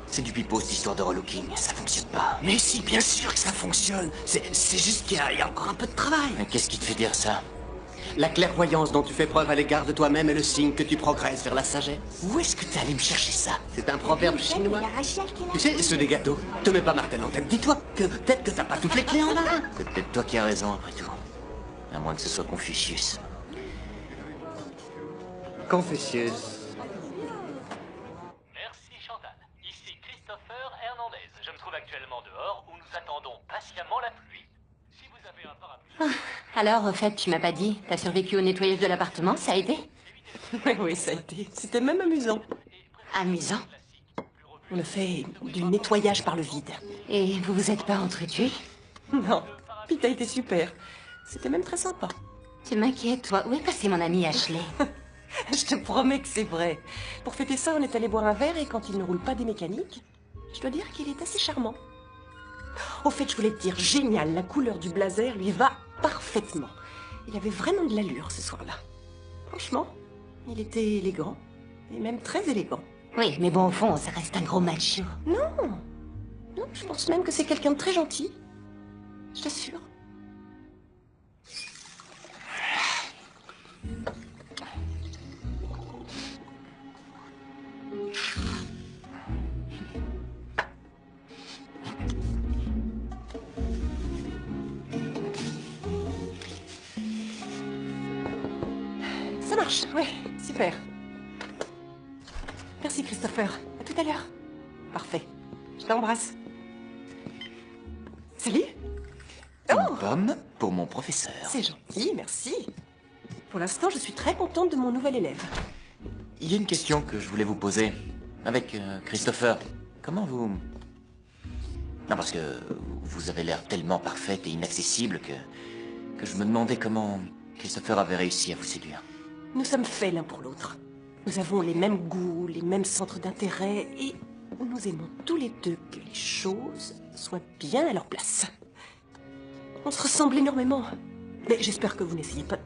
C'est du pipeau, cette histoire de relooking. Ça fonctionne pas. Mais si, bien sûr que ça fonctionne. C'est juste qu'il y a encore un peu de travail. Qu'est-ce qui te fait dire ça? La clairvoyance dont tu fais preuve à l'égard de toi-même est le signe que tu progresses vers la sagesse. Où est-ce que t'es allé me chercher ça? C'est un proverbe chinois. Tu sais, ceux des gâteaux, te mets pas Martel en tête. Dis-toi que peut-être que t'as pas toutes les clés en main. C'est peut-être toi qui as raison, après tout. À moins que ce soit Confucius. Confucius. Merci Chantal. Ici Christopher Hernandez. Je me trouve actuellement dehors où nous attendons patiemment la pluie. Si vous avez un Alors, au fait, tu m'as pas dit, t'as survécu au nettoyage de l'appartement, ça a aidé? Oui, ça a été. C'était même amusant. Amusant. On a fait du nettoyage par le vide. Et vous vous êtes pas entretués? Non, Pete a été super. C'était même très sympa. Tu m'inquiètes, toi. Où est passé mon ami Ashley? Je te promets que c'est vrai. Pour fêter ça, on est allé boire un verre et quand il ne roule pas des mécaniques, je dois dire qu'il est assez charmant. Au fait, je voulais te dire, génial, la couleur du blazer lui va parfaitement. Il avait vraiment de l'allure ce soir-là. Franchement, il était élégant, et même très élégant. Oui, mais bon, au fond, ça reste un gros macho. Non, non, je pense même que c'est quelqu'un de très gentil. Je t'assure. Ça marche, ouais, super. Merci Christopher, à tout à l'heure. Parfait, je t'embrasse. Salut. Une pomme pour mon professeur. C'est gentil, merci. Pour l'instant, je suis très contente de mon nouvel élève. Il y a une question que je voulais vous poser. Avec Christopher, comment vous... Non, parce que vous avez l'air tellement parfaite et inaccessible que je me demandais comment Christopher avait réussi à vous séduire. Nous sommes faits l'un pour l'autre. Nous avons les mêmes goûts, les mêmes centres d'intérêt et nous aimons tous les deux que les choses soient bien à leur place. On se ressemble énormément. Mais j'espère que vous n'essayez pas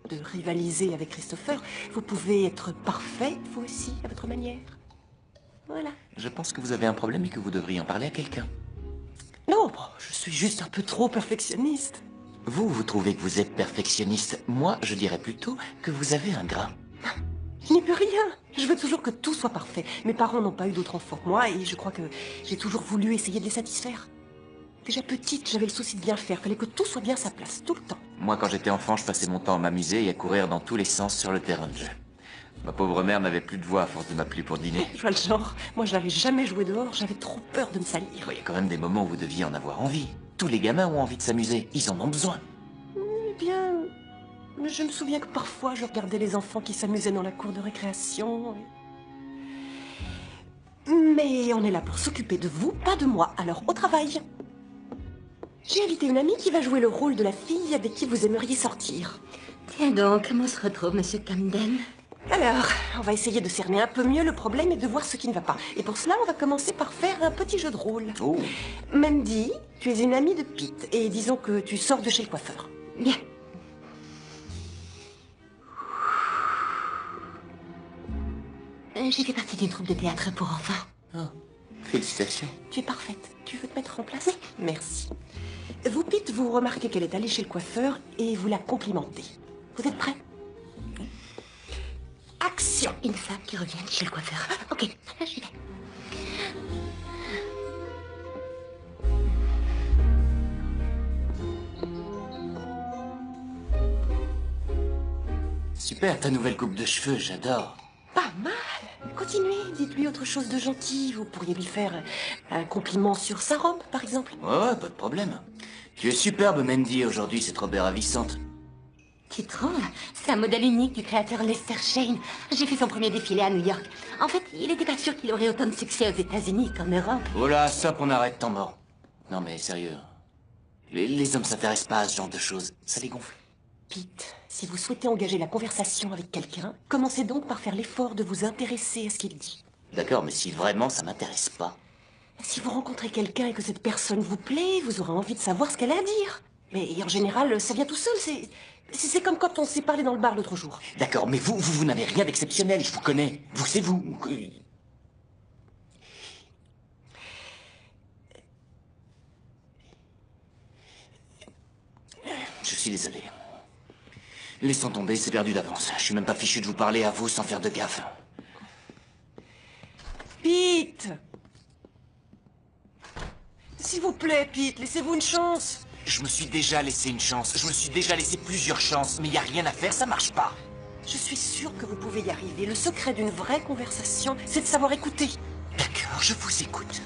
de rivaliser avec Christopher. Vous pouvez être parfaite, vous aussi, à votre manière. Voilà. Je pense que vous avez un problème et que vous devriez en parler à quelqu'un. Non, bon, je suis juste un peu trop perfectionniste. Vous trouvez que vous êtes perfectionniste. Moi, je dirais plutôt que vous avez un grain. Je n'y peux rien. Je veux toujours que tout soit parfait. Mes parents n'ont pas eu d'autres enfants que moi et je crois que j'ai toujours voulu essayer de les satisfaire. Déjà petite, j'avais le souci de bien faire. Fallait que tout soit bien à sa place, tout le temps. Moi, quand j'étais enfant, je passais mon temps à m'amuser et à courir dans tous les sens sur le terrain de jeu. Ma pauvre mère n'avait plus de voix à force de m'appeler pour dîner. Je vois le genre. Moi, je n'avais jamais joué dehors. J'avais trop peur de me salir. Il y a quand même des moments où vous deviez en avoir envie. Tous les gamins ont envie de s'amuser. Ils en ont besoin. Eh bien, je me souviens que parfois, je regardais les enfants qui s'amusaient dans la cour de récréation. Mais on est là pour s'occuper de vous, pas de moi. Alors, au travail. J'ai invité une amie qui va jouer le rôle de la fille avec qui vous aimeriez sortir. Tiens donc, comment se retrouve, Monsieur Camden? Alors, on va essayer de cerner un peu mieux le problème et de voir ce qui ne va pas. Et pour cela, on va commencer par faire un petit jeu de rôle. Oh. Mandy, tu es une amie de Pete et disons que tu sors de chez le coiffeur. Bien. J'ai fait partie d'une troupe de théâtre pour enfants. Oh. Félicitations. Tu es parfaite. Tu veux te mettre en place? Oui. Merci. Vous, Pete, vous remarquez qu'elle est allée chez le coiffeur et vous la complimentez. Vous êtes prêts? Action! Une femme qui revient chez le coiffeur. Ok, j'y vais. Super, ta nouvelle coupe de cheveux, j'adore. Pas mal. Continuez, dites-lui autre chose de gentil. Vous pourriez lui faire un compliment sur sa robe, par exemple. Ouais, pas de problème. Tu es superbe, Mandy, aujourd'hui, cette robe est ravissante. Tu trouves? C'est un modèle unique du créateur Lester Shane. J'ai fait son premier défilé à New York. En fait, il n'était pas sûr qu'il aurait autant de succès aux États-Unis qu'en Europe. Oh là, stop, on arrête, temps mort. Non mais sérieux. Les hommes s'intéressent pas à ce genre de choses. Ça les gonfle. Pete, si vous souhaitez engager la conversation avec quelqu'un, commencez donc par faire l'effort de vous intéresser à ce qu'il dit. D'accord, mais si vraiment ça m'intéresse pas... Si vous rencontrez quelqu'un et que cette personne vous plaît, vous aurez envie de savoir ce qu'elle a à dire. Mais en général, ça vient tout seul, c'est comme quand on s'est parlé dans le bar l'autre jour. D'accord, mais vous n'avez rien d'exceptionnel, je vous connais. Vous, c'est vous. Je suis désolé. Laissons tomber, c'est perdu d'avance. Je suis même pas fichu de vous parler à vous sans faire de gaffe. Pete! S'il vous plaît, Pete, laissez-vous une chance. Je me suis déjà laissé une chance. Je me suis déjà laissé plusieurs chances. Mais y a rien à faire, ça marche pas. Je suis sûre que vous pouvez y arriver. Le secret d'une vraie conversation, c'est de savoir écouter. D'accord, je vous écoute.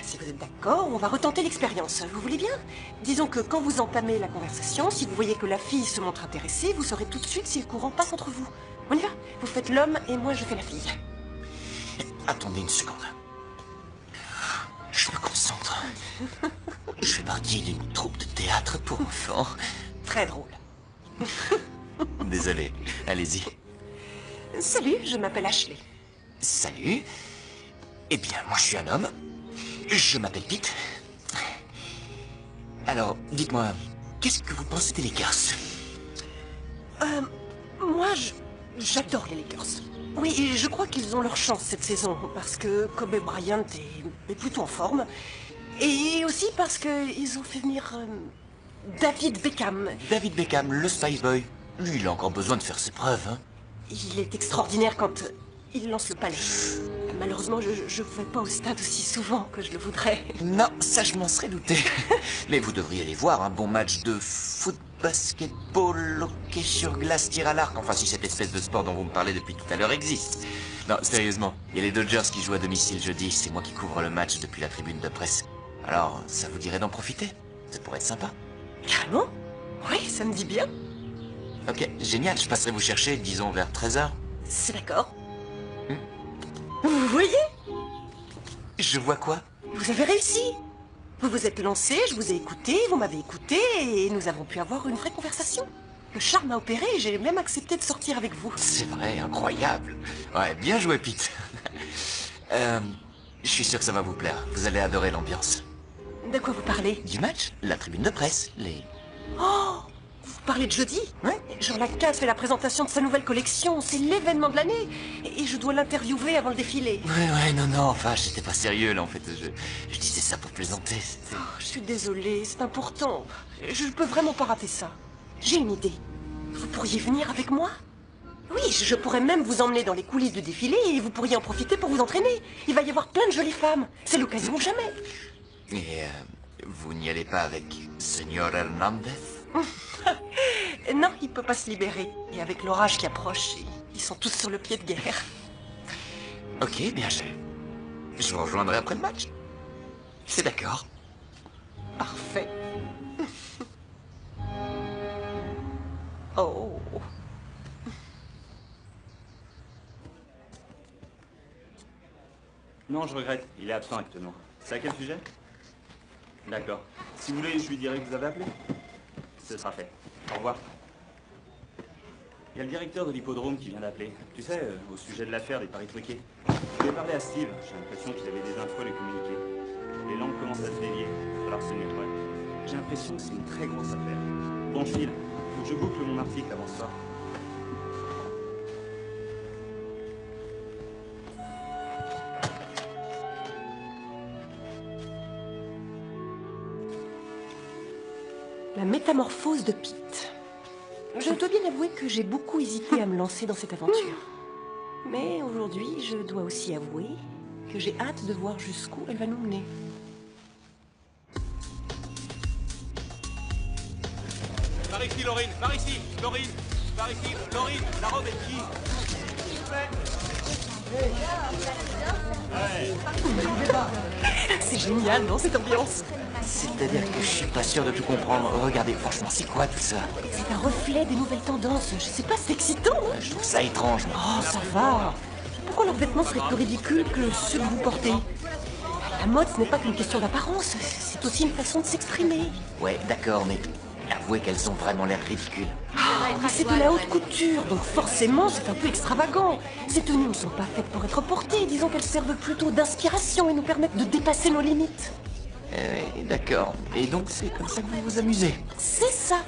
si vous êtes d'accord, on va retenter l'expérience. Vous voulez bien? Disons que quand vous entamez la conversation, si vous voyez que la fille se montre intéressée, vous saurez tout de suite si le courant passe entre vous. On y va? Vous faites l'homme et moi je fais la fille. Attendez une seconde. Je me concentre. Je fais partie d'une troupe de théâtre pour enfants. Très drôle. Désolé, allez-y. Salut, je m'appelle Ashley. Salut. Eh bien, moi je suis un homme. Je m'appelle Pete. Alors, dites-moi, qu'est-ce que vous pensez des Lakers? Moi, j'adore les Lakers. Oui, et je crois qu'ils ont leur chance cette saison, parce que Kobe Bryant est plutôt en forme. Et aussi parce qu'ils ont fait venir David Beckham. David Beckham, le Spice Boy. Lui, il a encore besoin de faire ses preuves, hein. Il est extraordinaire quand il lance le palais. Malheureusement, je ne vais pas au stade aussi souvent que je le voudrais. Non, ça je m'en serais douté. Mais vous devriez aller voir un bon match de foot, basketball, hockey sur glace, tir à l'arc. Enfin, si cette espèce de sport dont vous me parlez depuis tout à l'heure existe. Non, sérieusement, il y a les Dodgers qui jouent à domicile jeudi. C'est moi qui couvre le match depuis la tribune de presse. Alors, ça vous dirait d'en profiter? Ça pourrait être sympa. Carrément? Oui, ça me dit bien. Ok, génial. Je passerai vous chercher, disons, vers 13h. C'est d'accord. Vous voyez? Je vois quoi? Vous avez réussi. Vous vous êtes lancé, je vous ai écouté, vous m'avez écouté, et nous avons pu avoir une vraie conversation. Le charme a opéré et j'ai même accepté de sortir avec vous. C'est vrai, incroyable. Ouais, bien joué, Pete. Je suis sûr que ça va vous plaire. Vous allez adorer l'ambiance. De quoi vous parlez? Du match? La tribune de presse, les... Oh! Vous parlez de jeudi? Ouais. Jean Lacaze fait la présentation de sa nouvelle collection. C'est l'événement de l'année. Et je dois l'interviewer avant le défilé. Ouais, non, enfin, j'étais pas sérieux, là, en fait. Je disais ça pour plaisanter, c'était... Oh, je suis désolée, c'est important. Je peux vraiment pas rater ça. J'ai une idée. Vous pourriez venir avec moi? Oui, je pourrais même vous emmener dans les coulisses du défilé et vous pourriez en profiter pour vous entraîner. Il va y avoir plein de jolies femmes. C'est l'occasion ou jamais. Et, vous n'y allez pas avec Señor Hernandez? Non, il peut pas se libérer. Et avec l'orage qui approche, ils sont tous sur le pied de guerre. Ok, bien, je vous rejoindrai après le match. C'est d'accord. Parfait. Oh. Non, je regrette. Il est absent actuellement. C'est à quel sujet? D'accord. Si vous voulez, je lui dirai que vous avez appelé. Ce sera fait. Au revoir. Il y a le directeur de l'hippodrome qui vient d'appeler. Tu sais, au sujet de l'affaire des paris truqués. Je vais parler à Steve. J'ai l'impression qu'il avait des infos à lui communiquer. Les langues commencent à se délier. Il va falloir se tenir prêt. J'ai l'impression que c'est une très grosse affaire. Bon, je file. Faut que je boucle mon article avant ce soir. La métamorphose de Pete. Je dois bien avouer que j'ai beaucoup hésité à me lancer dans cette aventure. Mais aujourd'hui, je dois aussi avouer que j'ai hâte de voir jusqu'où elle va nous mener. Par ici, Laurine, par ici, Laurine, par ici, Laurine, la robe est qui? S'il vous plaît. C'est génial, non, cette ambiance? C'est-à-dire que je suis pas sûr de tout comprendre. Regardez, franchement, c'est quoi tout ça? C'est un reflet des nouvelles tendances. Je sais pas, c'est excitant, hein? Je trouve ça étrange, moi. Oh, ça va. Pourquoi leurs vêtements seraient plus ridicules que ceux que vous portez? La mode, ce n'est pas qu'une question d'apparence. C'est aussi une façon de s'exprimer. Ouais, d'accord, mais avouez qu'elles ont vraiment l'air ridicules. Ah, mais c'est de la haute couture, donc forcément, c'est un peu extravagant. Ces tenues ne sont pas faites pour être portées. Disons qu'elles servent plutôt d'inspiration et nous permettent de dépasser nos limites. Oui, d'accord. Et donc, c'est comme ça que vous vous amusez? C'est ça.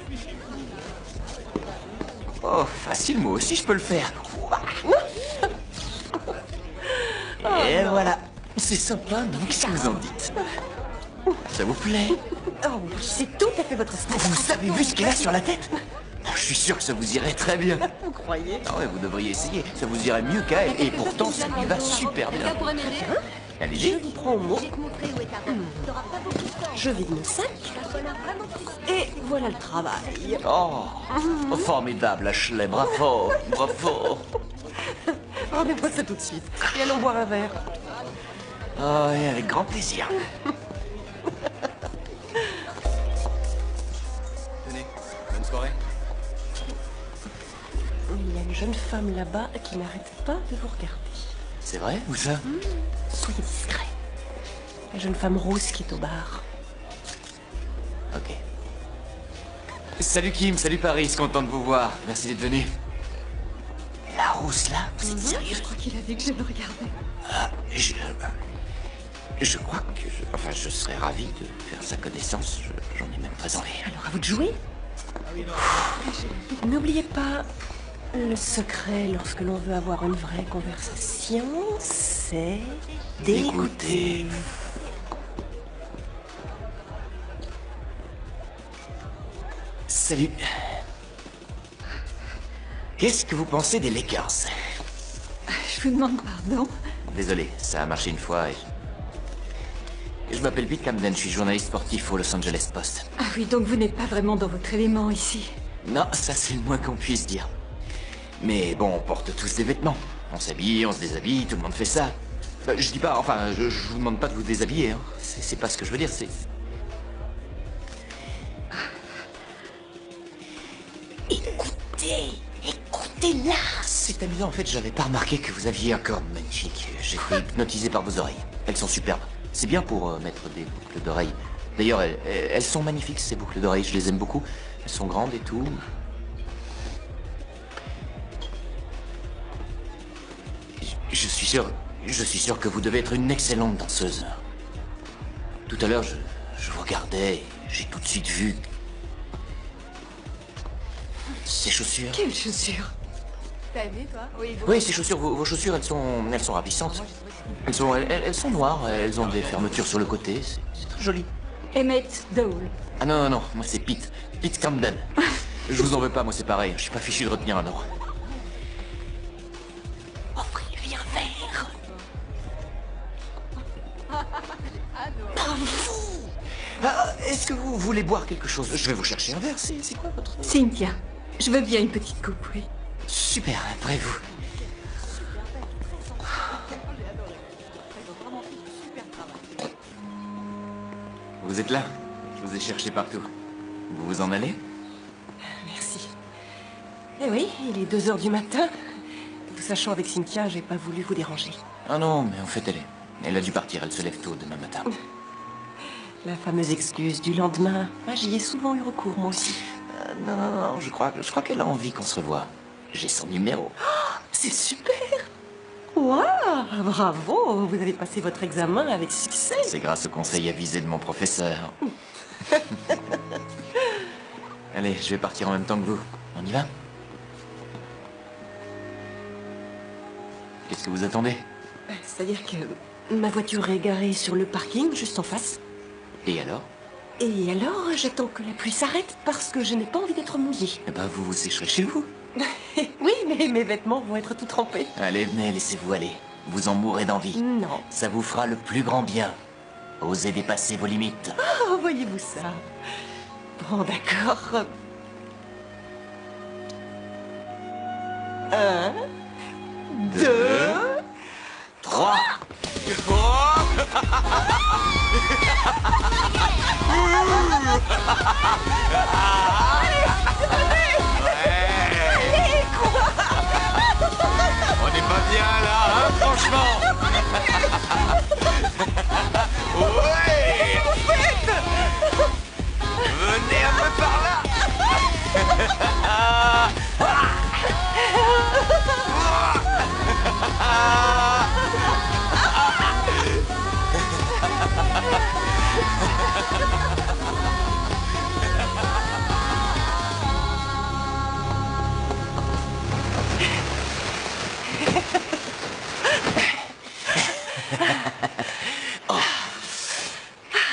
Oh, facile, moi aussi, je peux le faire. Et voilà. C'est sympa, non? Qu'est-ce que vous en dites? Ça vous plaît? Oh, c'est tout à fait votre style. Vous avez vu ce qu'elle a sur la tête? Oh, je suis sûr que ça vous irait très bien. Vous croyez? Ah ouais, vous devriez essayer. Ça vous irait mieux qu'à elle. Et pourtant, ça lui va super bien. Je Allez-y. vous prends au mot. Je vide mon sac. Et voilà le travail. Oh, formidable, Ashley. Bravo, bravo. Rendez-moi ça tout de suite. Et allons boire un verre. Oh, et avec grand plaisir. Tenez, bonne soirée. Il y a une jeune femme là-bas qui n'arrête pas de vous regarder. C'est vrai, où ça? Soyez discret. La jeune femme rousse qui est au bar. Ok. Salut Kim, salut Paris, content de vous voir. Merci d'être venu. La rousse là, vous êtes sérieux? Je crois qu'il a vu que je le regardais. Ah, je crois que je serais ravi de faire sa connaissance. J'en ai même très envie. Alors à vous de jouer. N'oubliez pas, le secret lorsque l'on veut avoir une vraie conversation, c'est d'écouter. Salut. Qu'est-ce que vous pensez des Lakers? Je vous demande pardon. Désolé, ça a marché une fois et... Je m'appelle Pete Camden, je suis journaliste sportif au Los Angeles Post. Ah oui, donc vous n'êtes pas vraiment dans votre élément ici. Non, ça c'est le moins qu'on puisse dire. Mais bon, on porte tous des vêtements. On s'habille, on se déshabille, tout le monde fait ça. Je dis pas, enfin, je vous demande pas de vous déshabiller, hein. C'est pas ce que je veux dire, c'est... Écoutez-la. C'est amusant, en fait, j'avais pas remarqué que vous aviez un corps magnifique. J'étais hypnotisé par vos oreilles. Elles sont superbes. C'est bien pour mettre des boucles d'oreilles. D'ailleurs, elles sont magnifiques, ces boucles d'oreilles. Je les aime beaucoup. Elles sont grandes et tout. Je suis sûr que vous devez être une excellente danseuse. Tout à l'heure, je vous regardais et j'ai tout de suite vu... Ces chaussures. Quelles chaussures? T'as aimé, toi? Oui, ces chaussures, vos chaussures, elles sont ravissantes. Elles sont noires, elles ont des fermetures sur le côté. C'est très joli. Emmett Dole. Ah non, moi c'est Pete. Pete Camden. Je vous en veux pas, moi c'est pareil. Je suis pas fichu de retenir un nom. Offrez-lui un verre. Est-ce que vous voulez boire quelque chose? Je vais vous chercher un verre. C'est quoi votre... Cynthia. Je veux bien une petite coupe, oui. Super, après vous. Vous êtes là? Je vous ai cherché partout. Vous vous en allez? Merci. Eh oui, il est 2 heures du matin. Vous sachant avec Cynthia, j'ai pas voulu vous déranger. Ah non, mais en fait, elle a dû partir. Elle se lève tôt demain matin. La fameuse excuse du lendemain. Ah, j'y ai souvent eu recours, moi aussi. Non, je crois qu'elle a envie qu'on se revoie. J'ai son numéro. Oh, c'est super! Waouh! Bravo! Vous avez passé votre examen avec succès. C'est grâce au conseil avisé de mon professeur. Allez, je vais partir en même temps que vous. On y va? Qu'est-ce que vous attendez? C'est-à-dire que ma voiture est garée sur le parking, juste en face. Et alors? Et alors, j'attends que la pluie s'arrête parce que je n'ai pas envie d'être mouillée. Eh ben, vous vous sécherez chez vous. Oui, mais mes vêtements vont être tout trempés. Allez, venez, laissez-vous aller. Vous en mourrez d'envie. Non. Ça vous fera le plus grand bien. Osez dépasser vos limites. Oh, voyez-vous ça. Bon, d'accord. 1, 2, 3. On n'est pas bien là, hein, franchement. Ouais. Venez un peu par là.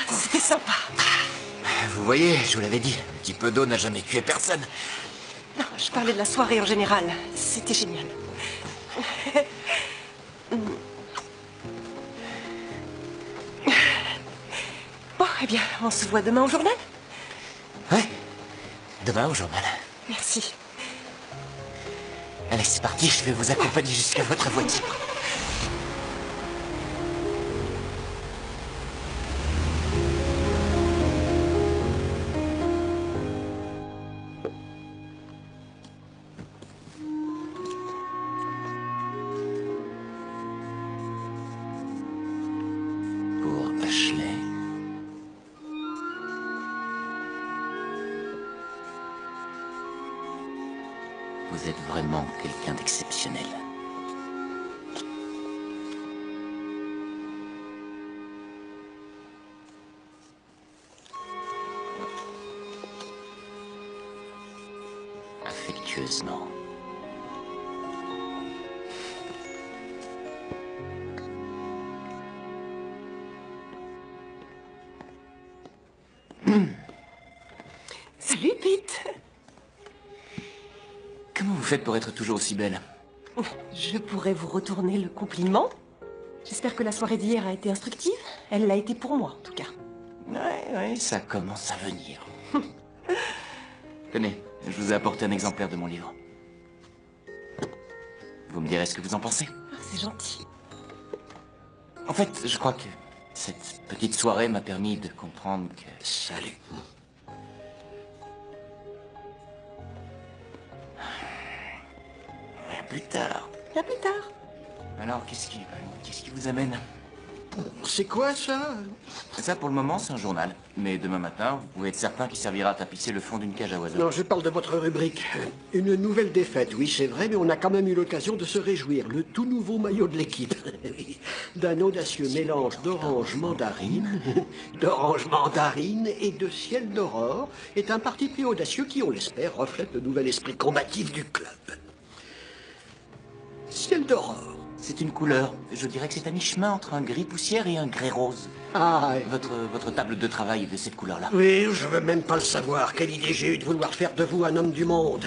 C'était sympa. Vous voyez, je vous l'avais dit, un petit peu d'eau n'a jamais tué personne. Non, je parlais de la soirée en général. C'était génial. Bon, eh bien, on se voit demain au journal? Ouais, demain au journal. Merci. Allez, c'est parti, je vais vous accompagner jusqu'à votre voiture. vraiment quelqu'un d'exceptionnel. Affectueusement. Salut, Pete. Comment vous faites pour être toujours aussi belle? Je pourrais vous retourner le compliment. J'espère que la soirée d'hier a été instructive. Elle l'a été pour moi, en tout cas. Ouais, ça commence à venir. Tenez, je vous ai apporté un exemplaire de mon livre. Vous me direz ce que vous en pensez. Ah, c'est gentil. En fait, je crois que cette petite soirée m'a permis de comprendre que... Salut. À plus tard. À plus tard. Alors, qu'est-ce qui vous amène? C'est quoi ça? Ça, pour le moment, c'est un journal. Mais demain matin, vous pouvez être certain qu'il servira à tapisser le fond d'une cage à oiseaux. Non, je parle de votre rubrique. Une nouvelle défaite, oui, c'est vrai, mais on a quand même eu l'occasion de se réjouir. Le tout nouveau maillot de l'équipe. D'un audacieux mélange d'orange mandarine, et de ciel d'aurore est un parti pris audacieux qui, on l'espère, reflète le nouvel esprit combatif du club. Ciel d'aurore. C'est une couleur. Je dirais que c'est à mi-chemin entre un gris poussière et un grès rose. Ah, Votre table de travail est de cette couleur-là. oui, je veux même pas le savoir. Quelle idée j'ai eu de vouloir faire de vous un homme du monde.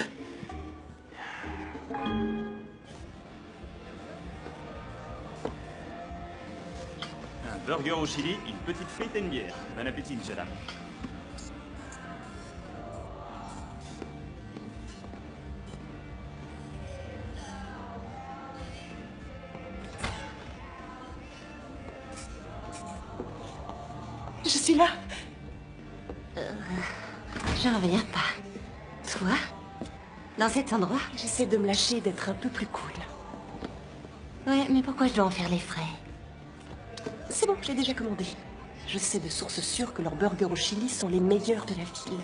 Un burger au chili, une petite frite et une bière. Bon appétit, monsieur dame. Je suis là. J'en reviens pas. Toi? Dans cet endroit? J'essaie de me lâcher et d'être un peu plus cool. Ouais, mais pourquoi je dois en faire les frais? C'est bon, j'ai déjà commandé. Je sais de sources sûres que leurs burgers au chili sont les meilleurs de la ville.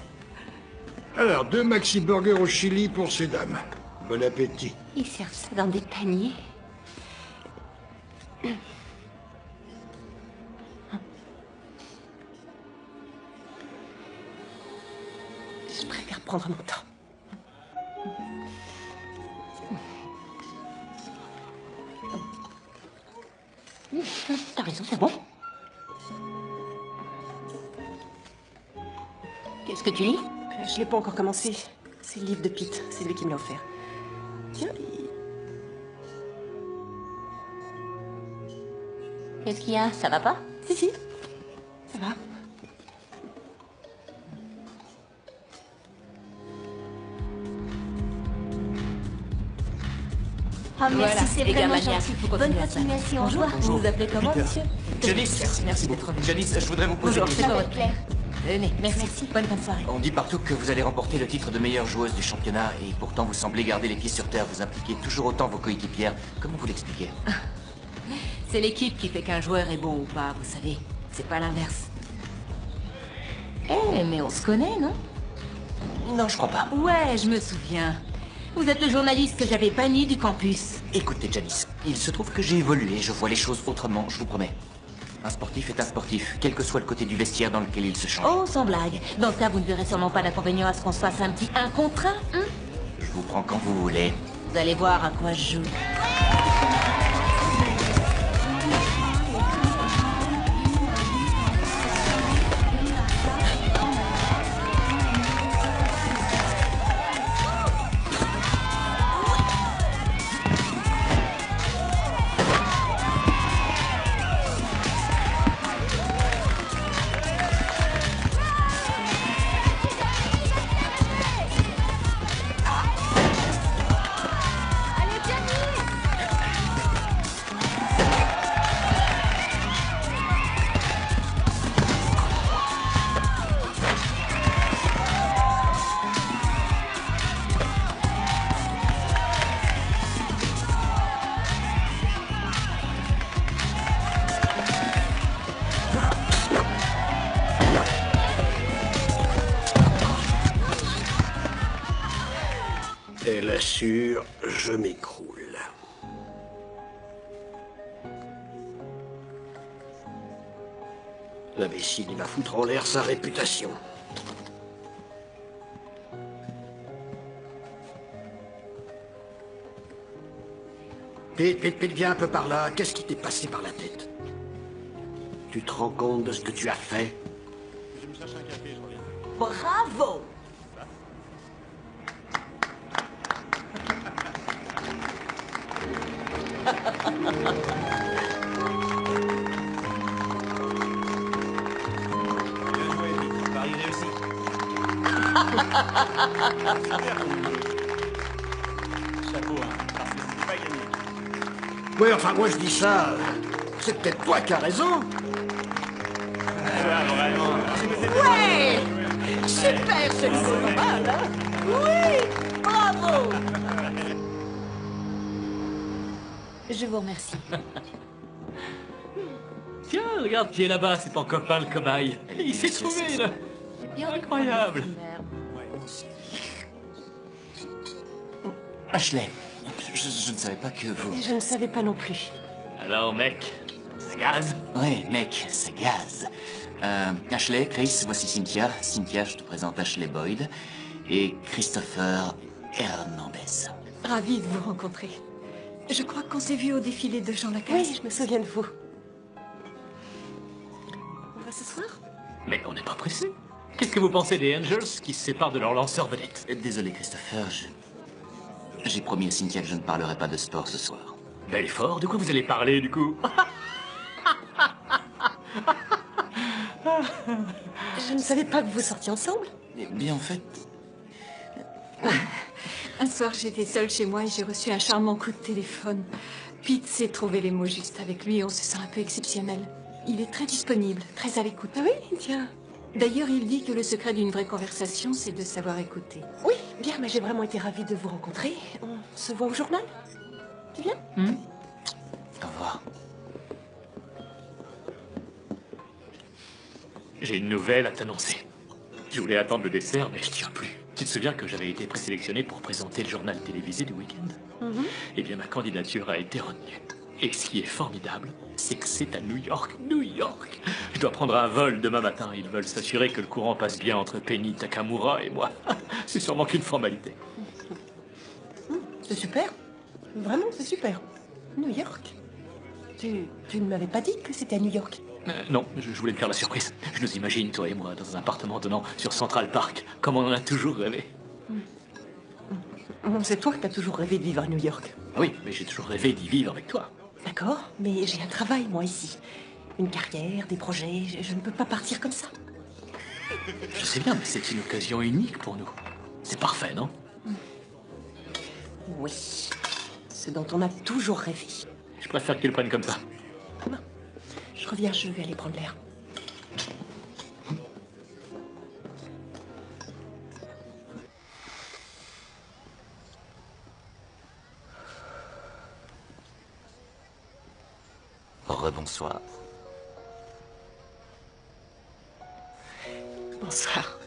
Alors, 2 maxi burgers au chili pour ces dames. Bon appétit. Ils servent ça dans des paniers. Je préfère prendre mon temps. T'as raison, c'est bon. Qu'est-ce que tu lis? Je l'ai pas encore commencé. C'est le livre de Pete, c'est lui qui me l'a offert. Tiens, Qu'est-ce qu'il y a? Ça va pas? si, ça va. Ah, merci, Voilà, c'est les vraiment gars gentil. maniaques, faut Bonne continuer à ça. continuation, au Bonjour, revoir. vous vous appelez comment, monsieur? Janice, Merci d'être venu. Janice, je voudrais vous poser... Bonjour, c'est quoi votre... Claire. Venez, merci. Bonne fin de soirée. On dit partout que vous allez remporter le titre de meilleure joueuse du championnat et pourtant vous semblez garder les pieds sur terre, vous impliquez toujours autant vos coéquipières. Comment vous l'expliquez? C'est l'équipe qui fait qu'un joueur est bon ou pas, vous savez. C'est pas l'inverse. Eh, mais on se connaît, non? Non, je crois pas. Ouais, je me souviens. Vous êtes le journaliste que j'avais banni du campus. Écoutez, Janice, il se trouve que j'ai évolué, je vois les choses autrement, je vous promets. Un sportif est un sportif, quel que soit le côté du vestiaire dans lequel il se change. Oh, sans blague. Dans ce cas, vous ne verrez sûrement pas d'inconvénient à ce qu'on se fasse un petit 1 contre 1, hein? Je vous prends quand vous voulez. Vous allez voir à quoi je joue. sûr, je m'écroule. L'imbécile, il va foutre en l'air sa réputation. Pete, viens un peu par là. Qu'est-ce qui t'est passé par la tête? Tu te rends compte de ce que tu as fait? Je me cherche un café, je reviens. Bravo! Bien joué, Pete. Paris réussi. Super ton boulot. Chapeau, hein, parce que c'était pas gagné. Ouais, enfin, moi je dis ça. C'est peut-être toi qui as raison. Ah, vraiment. Ouais! Super, c'est normal, hein? Oui! Bravo! Je vous remercie. Tiens, regarde qui est là-bas, c'est ton copain le cobaye. Il s'est trouvé, là. Incroyable. Ashley, je ne savais pas que vous... Et je ne savais pas non plus. Alors, mec, ça gaze? Ouais, mec, ça gaze. Ashley, Chris, voici Cynthia. Cynthia, je te présente Ashley Boyd. Et Christopher Hernandez. Ravie de vous rencontrer. Je crois qu'on s'est vu au défilé de Jean Lacaze. Oui, je me souviens de vous. On va s'asseoir? Mais on n'est pas pressé. Qu'est-ce que vous pensez des Angels qui se séparent de leur lanceur vedette? Désolé, Christopher, j'ai promis à Cynthia que je ne parlerai pas de sport ce soir. Belfort, de quoi vous allez parler, du coup? Je ne savais pas que vous sortiez ensemble. Eh bien, en fait... Un soir, j'étais seule chez moi et j'ai reçu un charmant coup de téléphone. Pete sait trouver les mots justes avec lui et on se sent un peu exceptionnel. Il est très disponible, très à l'écoute. Ah oui, tiens. D'ailleurs, il dit que le secret d'une vraie conversation, c'est de savoir écouter. Oui, bien, mais j'ai vraiment été ravie de vous rencontrer. On se voit au journal? Tu viens? Au revoir. J'ai une nouvelle à t'annoncer. Je voulais attendre le dessert, mais je tiens plus. Tu te souviens que j'avais été présélectionné pour présenter le journal télévisé du week-end? Eh bien, ma candidature a été retenue. Et ce qui est formidable, c'est que c'est à New York. New York! Je dois prendre un vol demain matin. Ils veulent s'assurer que le courant passe bien entre Penny Takamura et moi. C'est sûrement qu'une formalité. C'est super. Vraiment, c'est super. New York. Tu ne m'avais pas dit que c'était à New York. Non, je voulais te faire la surprise. Je nous imagine, toi et moi, dans un appartement donnant sur Central Park, comme on en a toujours rêvé. C'est toi qui as toujours rêvé de vivre à New York. Oui, mais j'ai toujours rêvé d'y vivre avec toi. D'accord, mais j'ai un travail, moi, ici. Une carrière, des projets, je ne peux pas partir comme ça. Je sais bien, mais c'est une occasion unique pour nous. C'est parfait, non? Oui, ce dont on a toujours rêvé. Je préfère que tu le prennes comme ça. Non, je reviens, je vais aller prendre l'air. Rebonsoir. Bonsoir.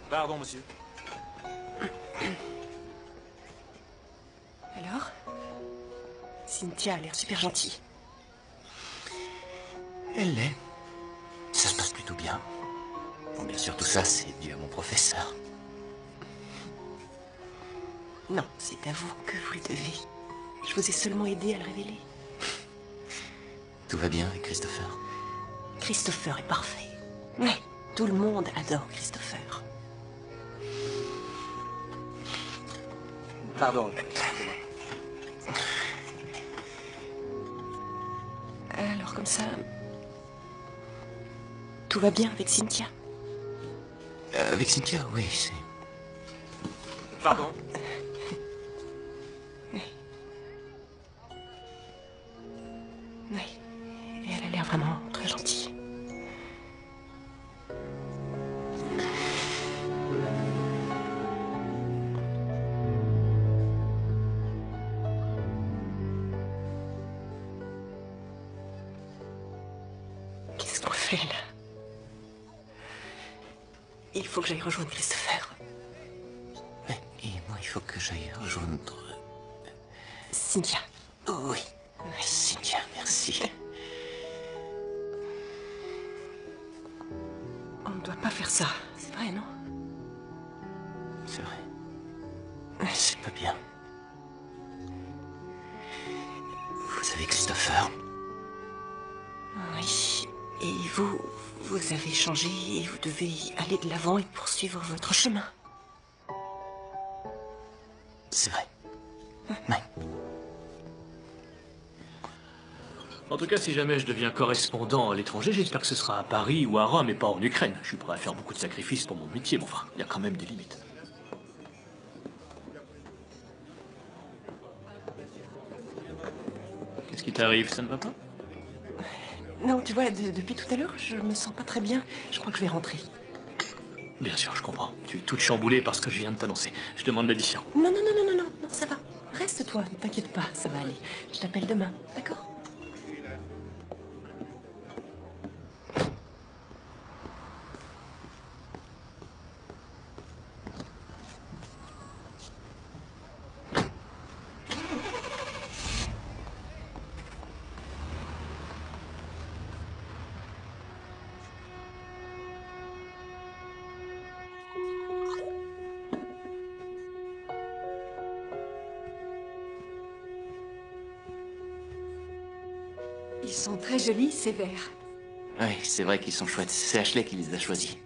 Pardon, monsieur. Alors? Cynthia a l'air super gentille. Elle l'est. Ça se passe plutôt bien. Bon, bien sûr, tout ça, c'est dû à mon professeur. Non, c'est à vous que vous le devez. Je vous ai seulement aidé à le révéler. Tout va bien avec Christopher? Christopher est parfait. Ouais, tout le monde adore Christopher. Pardon. Alors comme ça... Tout va bien avec Cynthia? Avec Cynthia, oui, c'est... Pardon. Oui, et elle a l'air vraiment très gentille. Qu'est-ce qu'on fait là? Il faut que j'aille rejoindre Christopher. Et moi il faut que j'aille rejoindre... Cynthia. Oui. Cynthia, merci. On ne doit pas faire ça. C'est vrai, non? C'est vrai. C'est pas bien. Vous avez Christopher. Oui. Et vous avez changé et vous devez aller de l'avant et poursuivre votre chemin. C'est vrai. Ouais. En tout cas, si jamais je deviens correspondant à l'étranger, j'espère que ce sera à Paris ou à Rome et pas en Ukraine. Je suis prêt à faire beaucoup de sacrifices pour mon métier, mais enfin, il y a quand même des limites. Qu'est-ce qui t'arrive? Ça ne va pas? Non, tu vois, depuis tout à l'heure, je me sens pas très bien. Je crois que je vais rentrer. Bien sûr, je comprends. Tu es toute chamboulée par ce que je viens de t'annoncer. Je demande l'addition. Non, ça va. Reste-toi, ne t'inquiète pas, ça va aller. Je t'appelle demain, d'accord? Ils sont très jolis, ces verres. Oui, c'est vrai qu'ils sont chouettes. C'est Ashley qui les a choisis.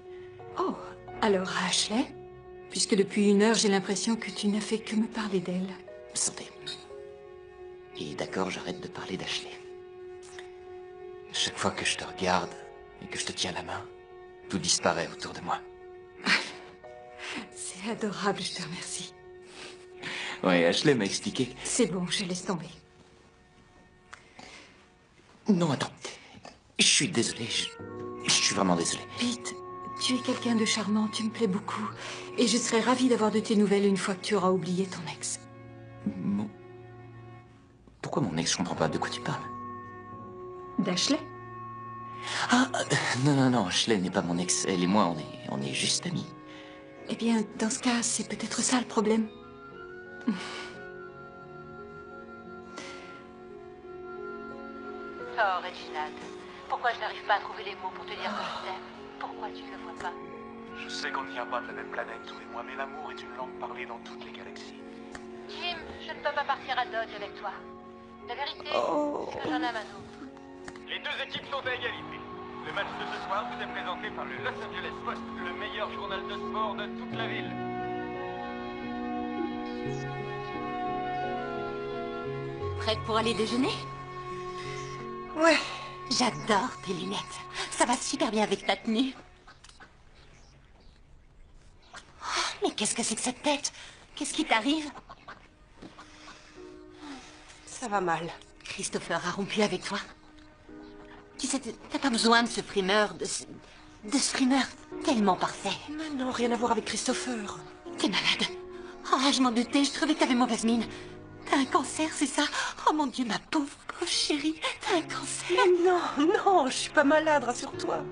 Oh, alors Ashley, puisque depuis 1 heure, j'ai l'impression que tu n'as fait que me parler d'elle. Santé. Et d'accord, j'arrête de parler d'Ashley. Chaque fois que je te regarde et que je te tiens la main, tout disparaît autour de moi. C'est adorable, je te remercie. Oui, Ashley m'a expliqué... C'est bon, je laisse tomber. Non, attends. Je suis désolé. Je suis vraiment désolé. Pete, tu es quelqu'un de charmant, tu me plais beaucoup. Et je serais ravie d'avoir de tes nouvelles une fois que tu auras oublié ton ex. Pourquoi mon ex? Je comprends pas de quoi tu parles. D'Ashley? Ah, non, Ashley n'est pas mon ex. Elle et moi, on est juste amis. Eh bien, dans ce cas, c'est peut-être ça le problème. Oh, Reginald, pourquoi je n'arrive pas à trouver les mots pour te dire que je t'aime? Pourquoi tu ne le vois pas? Je sais qu'on ne vient pas de la même planète, toi et moi, mais l'amour est une langue parlée dans toutes les galaxies. Jim, je ne peux pas partir à Dodge avec toi. La vérité, c'est que j'en ai un autre. Les deux équipes sont à égalité. Le match de ce soir vous est présenté par le Los Angeles Post, le meilleur journal de sport de toute la ville. Prête pour aller déjeuner? Ouais. J'adore tes lunettes. Ça va super bien avec ta tenue. Oh, mais qu'est-ce que c'est que cette tête? Qu'est-ce qui t'arrive? Ça va mal. Christopher a rompu avec toi. Tu sais, t'as pas besoin de ce frimeur, de ce frimeur tellement parfait. Mais non, rien à voir avec Christopher. T'es malade. Oh, je m'en doutais, je trouvais que t'avais mauvaise mine. T'as un cancer, c'est ça? Oh mon Dieu, ma pauvre chérie, t'as un cancer. Mais non, je suis pas malade, rassure-toi.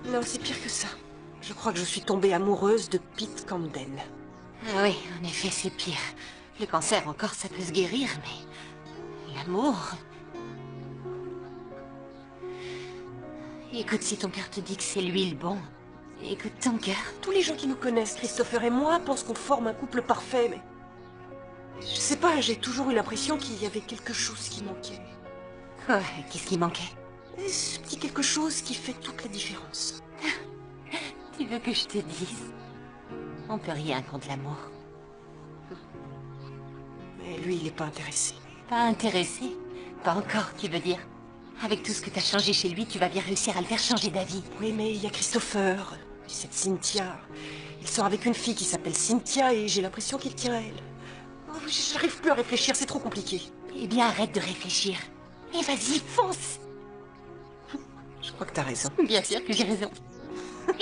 Non, c'est pire que ça. Je crois que je suis tombée amoureuse de Pete Camden. Ah oui, en effet, c'est pire. Le cancer, encore, ça peut se guérir, mais... l'amour... Écoute, si ton cœur te dit que c'est lui le bon, écoute ton cœur. Tous les gens qui nous connaissent, Christopher et moi, pensent qu'on forme un couple parfait, mais... Je sais pas, j'ai toujours eu l'impression qu'il y avait quelque chose qui manquait. Quoi? Qu'est-ce qui manquait? Ce petit quelque chose qui fait toute la différence. Tu veux que je te dise? On peut rien contre l'amour. Mais lui, il est pas intéressé. Pas intéressé? Pas encore, tu veux dire? Avec tout ce que t'as changé chez lui, tu vas bien réussir à le faire changer d'avis. Oui, mais il y a Christopher, et cette Cynthia. Il sort avec une fille qui s'appelle Cynthia et j'ai l'impression qu'il tient à elle. Oh, j'arrive plus à réfléchir, c'est trop compliqué. Eh bien, arrête de réfléchir. Et vas-y, fonce! Je crois que t'as raison. Bien sûr que j'ai raison. Nous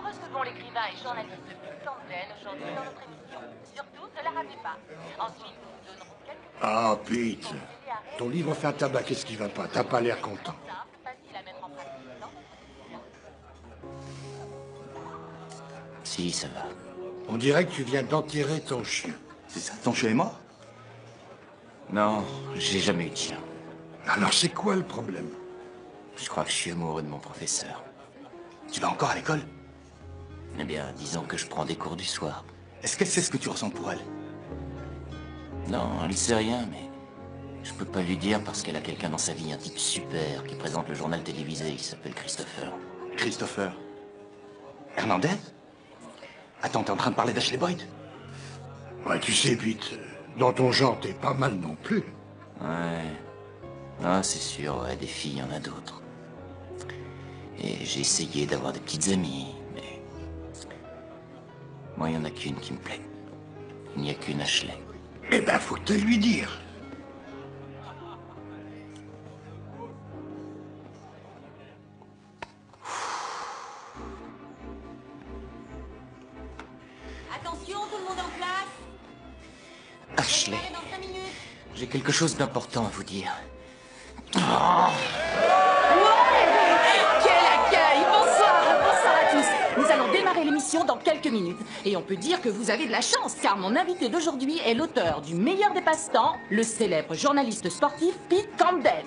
recevons l'écrivain et journaliste Pete Camden aujourd'hui dans notre émission. Surtout, ne la ratez pas. Ensuite, nous vous donnerons quelques... Ah, Pete. Ton livre fait un tabac, qu'est-ce qui va pas? T'as pas l'air content. Facile à mettre en pratique, non? Si, ça va. On dirait que tu viens d'enterrer ton chien. C'est ça, ton chien est mort? Non, j'ai jamais eu de chien. Alors c'est quoi le problème? Je crois que je suis amoureux de mon professeur. Tu vas encore à l'école? Eh bien, disons que je prends des cours du soir. Est-ce qu'elle sait ce que tu ressens pour elle? Non, elle sait rien, mais... je peux pas lui dire parce qu'elle a quelqu'un dans sa vie, un type super, qui présente le journal télévisé, il s'appelle Christopher. Christopher? Hernandez? Attends, t'es en train de parler d'Ashley Boyd? Ouais, tu sais, Pete, dans ton genre, t'es pas mal non plus. Ouais. Ah, c'est sûr, ouais, des filles, il y en a d'autres. Et j'ai essayé d'avoir des petites amies, mais... moi, il y en a qu'une qui me plaît. Il n'y a qu'une Ashley. Eh ben, faut te lui dire. Attention, tout le monde en place. Ashley, j'ai quelque chose d'important à vous dire. Ouais! Quel accueil! Bonsoir! Bonsoir à tous! Nous allons démarrer l'émission dans quelques minutes. Et on peut dire que vous avez de la chance, car mon invité d'aujourd'hui est l'auteur du meilleur des passe-temps, le célèbre journaliste sportif Pete Camden.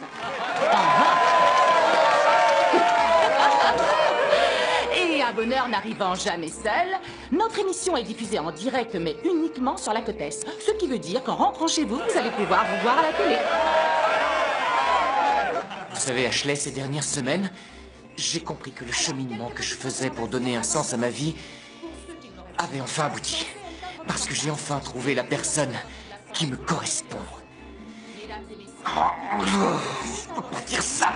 Et un bonheur n'arrivant jamais seul, notre émission est diffusée en direct, mais uniquement sur la côte Est. Ce qui veut dire qu'en rentrant chez vous, vous allez pouvoir vous voir à la télé. Vous savez, Ashley, ces dernières semaines, j'ai compris que le cheminement que je faisais pour donner un sens à ma vie avait enfin abouti. Parce que j'ai enfin trouvé la personne qui me correspond. Oh, je peux pas dire ça.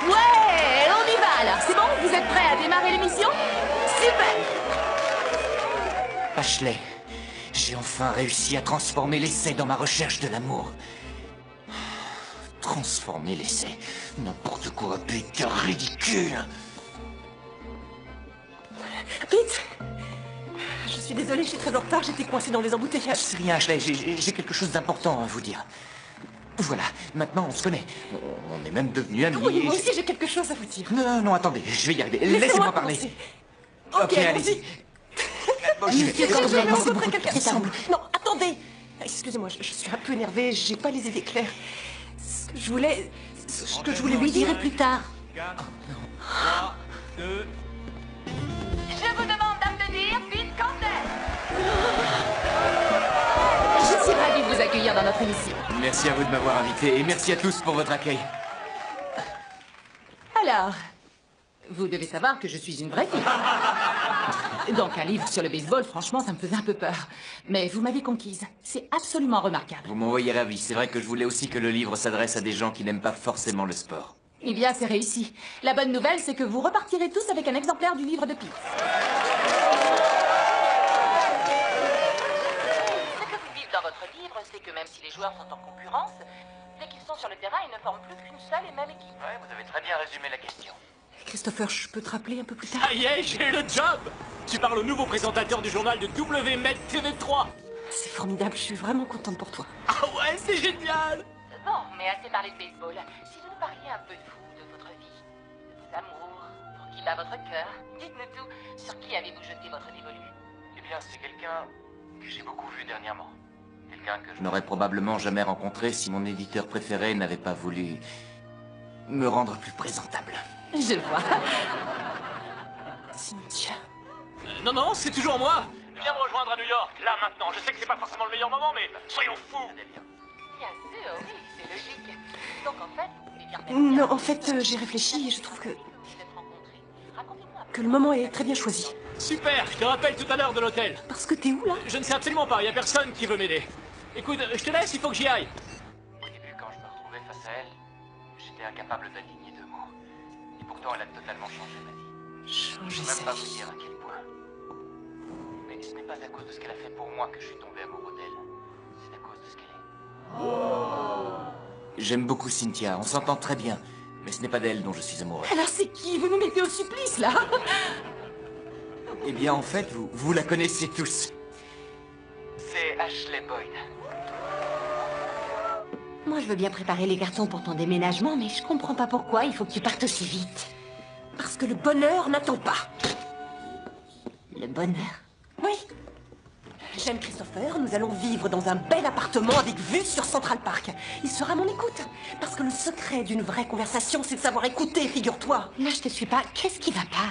Ouais, on y va alors. C'est bon? Vous êtes prêts à démarrer l'émission? Super! Ashley, j'ai enfin réussi à transformer l'essai dans ma recherche de l'amour. Transformer l'essai. N'importe quoi, Pete, ridicule. Pete, je suis désolée, je suis très en retard, j'étais coincée dans les embouteillages. C'est rien, Ashley, j'ai quelque chose d'important à vous dire. Voilà, maintenant on se connaît. On est même devenus amis. Oui, moi aussi j'ai quelque chose à vous dire. Non, non, attendez, je vais y arriver. Laissez-moi Laissez-moi parler. commencer. Ok, allez-y. Bon, j'y vais. Je rencontrer quelqu'un ensemble. Non, attendez. Excusez-moi, je suis un peu énervée, j'ai pas les idées claires. Ce que je voulais Lui vous dire dirai plus tard. 4, 3, 2... Je vous demande, dame, de dire Pete Camden. Je suis ravie de vous accueillir dans notre émission. Merci à vous de m'avoir invité et merci à tous pour votre accueil. Alors, vous devez savoir que je suis une vraie fille. Donc un livre sur le baseball, franchement, ça me faisait un peu peur. Mais vous m'avez conquise. C'est absolument remarquable. Vous m'envoyez ravi. C'est vrai que je voulais aussi que le livre s'adresse à des gens qui n'aiment pas forcément le sport. Eh bien, c'est réussi. La bonne nouvelle, c'est que vous repartirez tous avec un exemplaire du livre de Pete. Ce que vous dites dans votre livre, c'est que même si les joueurs sont en concurrence, dès qu'ils sont sur le terrain, ils ne forment plus qu'une seule et même équipe. Ouais, vous avez très bien résumé la question. Christopher, je peux te rappeler un peu plus tard? Ça y est, j'ai le job! Tu parles au nouveau présentateur du journal de WMED TV3. C'est formidable, je suis vraiment contente pour toi. Ah ouais, c'est génial! Bon, mais assez parlé de baseball. Si vous nous parliez un peu de vous, de votre vie, de vos amours, pour qui bat votre cœur, dites-nous tout. Sur qui avez-vous jeté votre dévolu? Eh bien, c'est quelqu'un que j'ai beaucoup vu dernièrement. Quelqu'un que je n'aurais probablement jamais rencontré si mon éditeur préféré n'avait pas voulu me rendre plus présentable. Je vois. Cynthia. Non, non, c'est toujours moi! Viens me rejoindre à New York, là maintenant. Je sais que c'est pas forcément le meilleur moment, mais soyons fous! Bien sûr, oui, c'est logique. Donc en fait, vous voulez dire... Non, en fait, j'ai réfléchi et je trouve que le moment est très bien choisi. Super, je te rappelle tout à l'heure de l'hôtel. Parce que t'es où, là? Je ne sais absolument pas, il y a personne qui veut m'aider. Écoute, je te laisse, il faut que j'y aille. Au début, quand je me retrouvais face à elle, j'étais incapable d'aligner deux mots. Et pourtant, elle a totalement changé ma vie. Changer Je ne peux sa même pas vie. vous dire à quel point. Mais ce n'est pas à cause de ce qu'elle a fait pour moi que je suis tombé amoureux d'elle. C'est à cause de ce qu'elle est. J'aime beaucoup Cynthia, on s'entend très bien. Mais ce n'est pas d'elle dont je suis amoureux. Alors c'est qui? Vous nous mettez au supplice, là? Eh bien, en fait, vous la connaissez tous. C'est Ashley Boyd. Moi, je veux bien préparer les cartons pour ton déménagement, mais je comprends pas pourquoi il faut que tu partes aussi vite. Parce que le bonheur n'attend pas. Le bonheur. Oui. prochaine, Christopher, nous allons vivre dans un bel appartement avec vue sur Central Park. Il sera à mon écoute. Parce que le secret d'une vraie conversation, c'est de savoir écouter, figure-toi. Là, je te suis pas. Qu'est-ce qui va pas?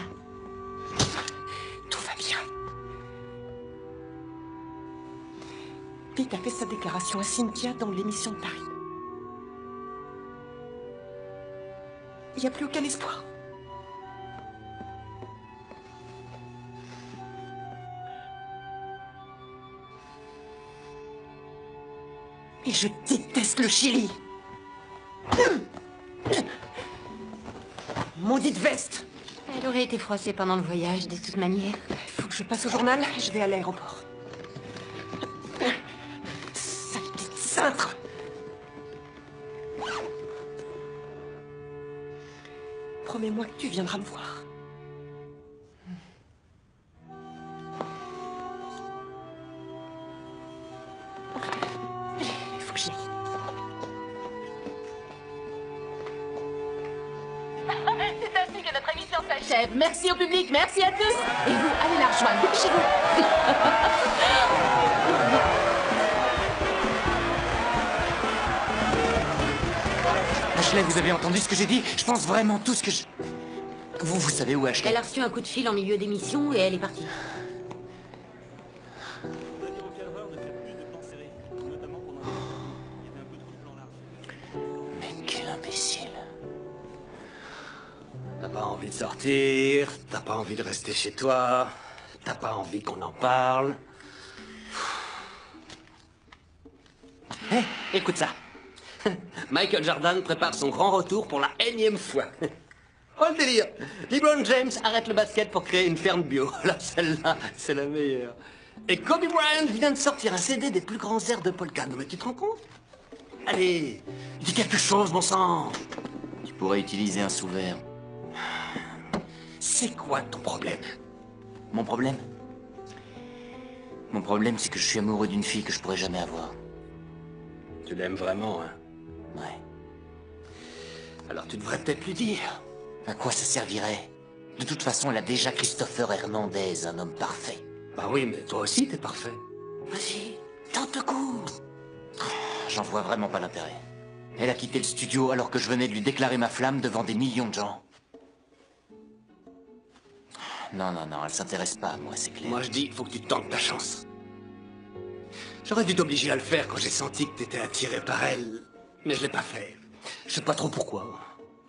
Tout va bien. Pete a fait sa déclaration à Cynthia dans l'émission de Paris. Il n'y a plus aucun espoir. Et je déteste le Chili. Maudite veste. Elle aurait été froissée pendant le voyage, de toute manière. Faut que je passe au journal, je vais à l'aéroport. Sale petite cintre. Promets-moi que tu viendras me voir. Il faut que j'y aille. C'est ainsi que notre émission s'achève. Merci au public, merci à tous. Et vous, allez la rejoindre, dépêchez-vous. Ashley, vous avez entendu ce que j'ai dit? Je pense vraiment tout ce que je... Vous savez où Ashley? Elle a reçu un coup de fil en milieu d'émission et elle est partie. Mais quel imbécile. T'as pas envie de sortir, t'as pas envie de rester chez toi, t'as pas envie qu'on en parle. Hé, écoute ça. Michael Jordan prépare son grand retour pour la énième fois. Oh le délire. LeBron James arrête le basket pour créer une ferme bio. Là, celle-là, c'est la meilleure. Et Kobe Bryant vient de sortir un CD des plus grands airs de polka. Non mais tu te rends compte? Allez, dis quelque chose, mon sang. Tu pourrais utiliser un sous-verre. C'est quoi ton problème? Mon problème? Mon problème, c'est que je suis amoureux d'une fille que je pourrais jamais avoir. Tu l'aimes vraiment, hein? Ouais. Alors tu devrais peut-être lui dire. À quoi ça servirait? De toute façon, elle a déjà Christopher Hernandez, un homme parfait. Bah oui, mais toi aussi, t'es parfait. Vas-y, tente le coup. J'en vois vraiment pas l'intérêt. Elle a quitté le studio alors que je venais de lui déclarer ma flamme devant des millions de gens. Non, non, non, elle s'intéresse pas à moi, c'est clair. Moi je dis, faut que tu tentes ta chance. J'aurais dû t'obliger à le faire quand j'ai senti que t'étais attiré par elle. Mais je l'ai pas fait. Je sais pas trop pourquoi.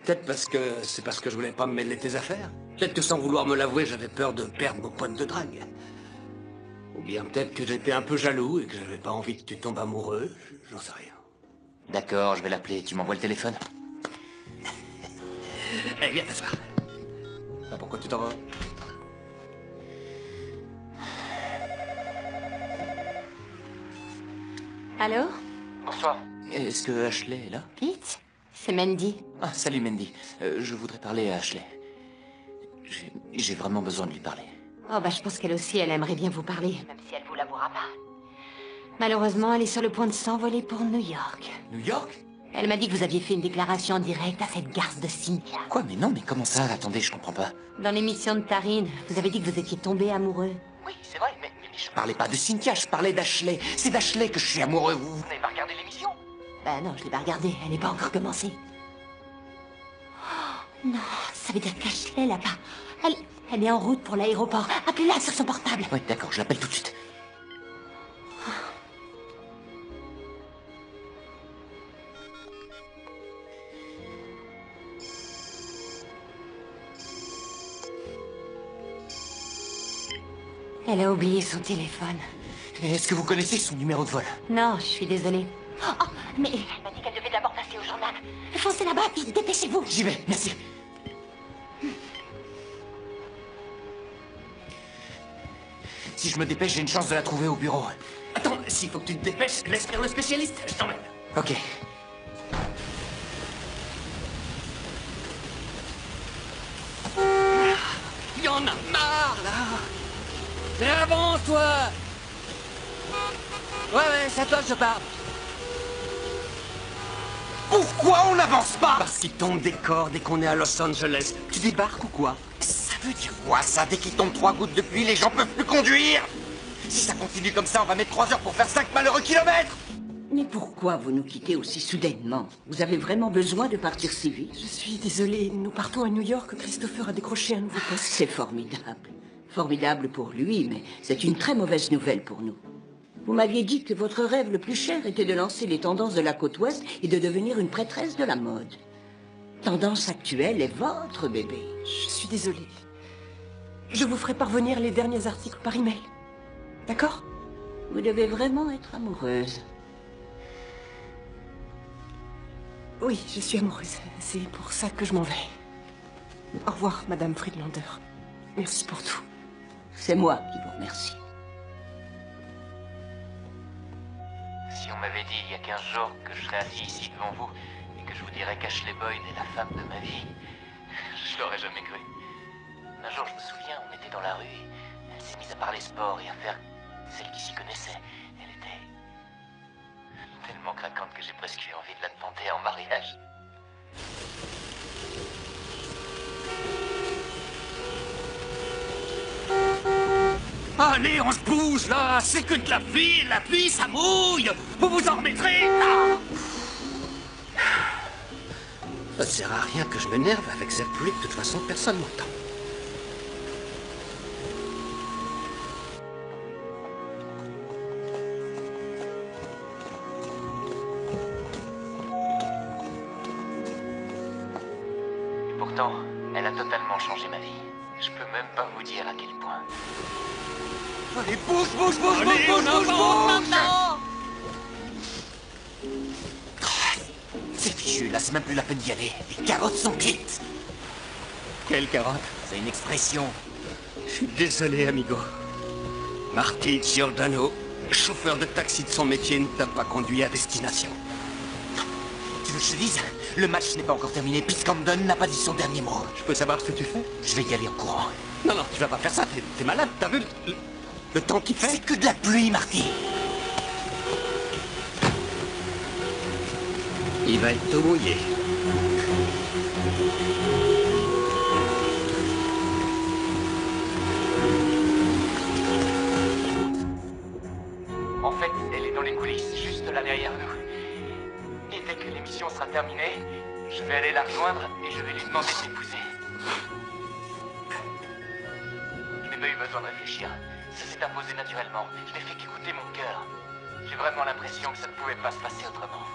Peut-être parce que c'est parce que je voulais pas me mêler de tes affaires. Peut-être que sans vouloir me l'avouer, j'avais peur de perdre mon pote de drague. Ou bien peut-être que j'étais un peu jaloux et que j'avais pas envie que tu tombes amoureux. J'en sais rien. D'accord, je vais l'appeler. Tu m'envoies le téléphone? Eh, viens t'asseoir. Bah, pourquoi tu t'en vas? Allô? Bonsoir. Est-ce que Ashley est là? Pete? C'est Mandy. Ah, salut Mandy. Je voudrais parler à Ashley. J'ai vraiment besoin de lui parler. Oh bah je pense qu'elle aussi, elle aimerait bien vous parler, même si elle vous l'avouera pas. Malheureusement, elle est sur le point de s'envoler pour New York. New York? Elle m'a dit que vous aviez fait une déclaration en direct à cette garce de Cynthia. Quoi? Mais non, mais comment ça? Attendez, je comprends pas. Dans l'émission de Taryn, vous avez dit que vous étiez tombé amoureux. Oui, c'est vrai, mais je parlais pas de Cynthia, je parlais d'Ashley. C'est d'Ashley que je suis amoureux. Vous n'avez pas regardé l'émission? Bah non, je l'ai pas regardée, elle n'est pas encore commencée. Oh, non, ça veut dire qu'Ashley là-bas, elle est en route pour l'aéroport. Appelez-la sur son portable. Oui, d'accord, je l'appelle tout de suite. Elle a oublié son téléphone. Est-ce que vous connaissez son numéro de vol? Non, je suis désolée. Oh, mais elle m'a dit qu'elle devait d'abord passer au journal. Foncez là-bas, vite, dépêchez-vous. J'y vais, merci. Si je me dépêche, j'ai une chance de la trouver au bureau. Attends, s'il faut que tu te dépêches, laisse faire le spécialiste. Je t'emmène. Ok. Il y en a marre, là. Mais avance-toi. Ouais, c'est à toi que je parle. Pourquoi on n'avance pas? Parce qu'il tombe des corps dès qu'on est à Los Angeles. Tu débarques ou quoi? Ça veut dire quoi, ça? Dès qu'il tombe 3 gouttes de pluie, les gens peuvent plus conduire? Si ça continue comme ça, on va mettre 3 heures pour faire 5 malheureux kilomètres. Mais pourquoi vous nous quittez aussi soudainement? Vous avez vraiment besoin de partir si vite? Je suis désolée, nous partons à New York. Christopher a décroché un nouveau poste. C'est formidable. Formidable pour lui, mais c'est une très mauvaise nouvelle pour nous. Vous m'aviez dit que votre rêve le plus cher était de lancer les tendances de la côte ouest et de devenir une prêtresse de la mode. Tendance actuelle est votre bébé. Je suis désolée. Je vous ferai parvenir les derniers articles par email. D'accord? Vous devez vraiment être amoureuse. Oui, je suis amoureuse. C'est pour ça que je m'en vais. Au revoir, Madame Friedlander. Merci pour tout. C'est moi qui vous remercie. Si on m'avait dit il y a 15 jours que je serais assis ici devant vous et que je vous dirais qu'Ashley Boyd est la femme de ma vie, je l'aurais jamais cru. Un jour, je me souviens, on était dans la rue et elle s'est mise à parler sport et à faire celle qui s'y connaissait. Elle était tellement craquante que j'ai presque eu envie de la demander en mariage. Allez, on se bouge là. C'est que de la pluie, ça mouille. Vous vous en remettrez. Ah, ça sert à rien que je m'énerve avec cette pluie. De toute façon, personne m'entend. Et pourtant, elle a totalement changé ma vie. Je peux même pas vous dire à quel point. Allez, bouge Allez, maintenant. C'est fichu, là, c'est même plus la peine d'y aller. Les carottes sont cuites. Quelle carotte? C'est une expression. Je suis désolé, amigo. Marty Giordano, chauffeur de taxi de son métier, ne t'a pas conduit à destination. Tu veux que je te dise? Le match n'est pas encore terminé. Pete Camden n'a pas dit son dernier mot. Je peux savoir ce que tu fais? Je vais y aller en courant. Non, tu vas pas faire ça. T'es malade. T'as vu le temps qu'il fait? C'est que de la pluie, Marty. Il va être tout mouillé. En fait, elle est dans les coulisses, juste là derrière nous. Et dès que l'émission sera terminée, je vais aller la rejoindre et je vais lui demander de m'épouser. Je n'ai pas eu besoin de réfléchir. Ça s'est imposé naturellement. Je n'ai fait qu'écouter mon cœur. J'ai vraiment l'impression que ça ne pouvait pas se passer autrement.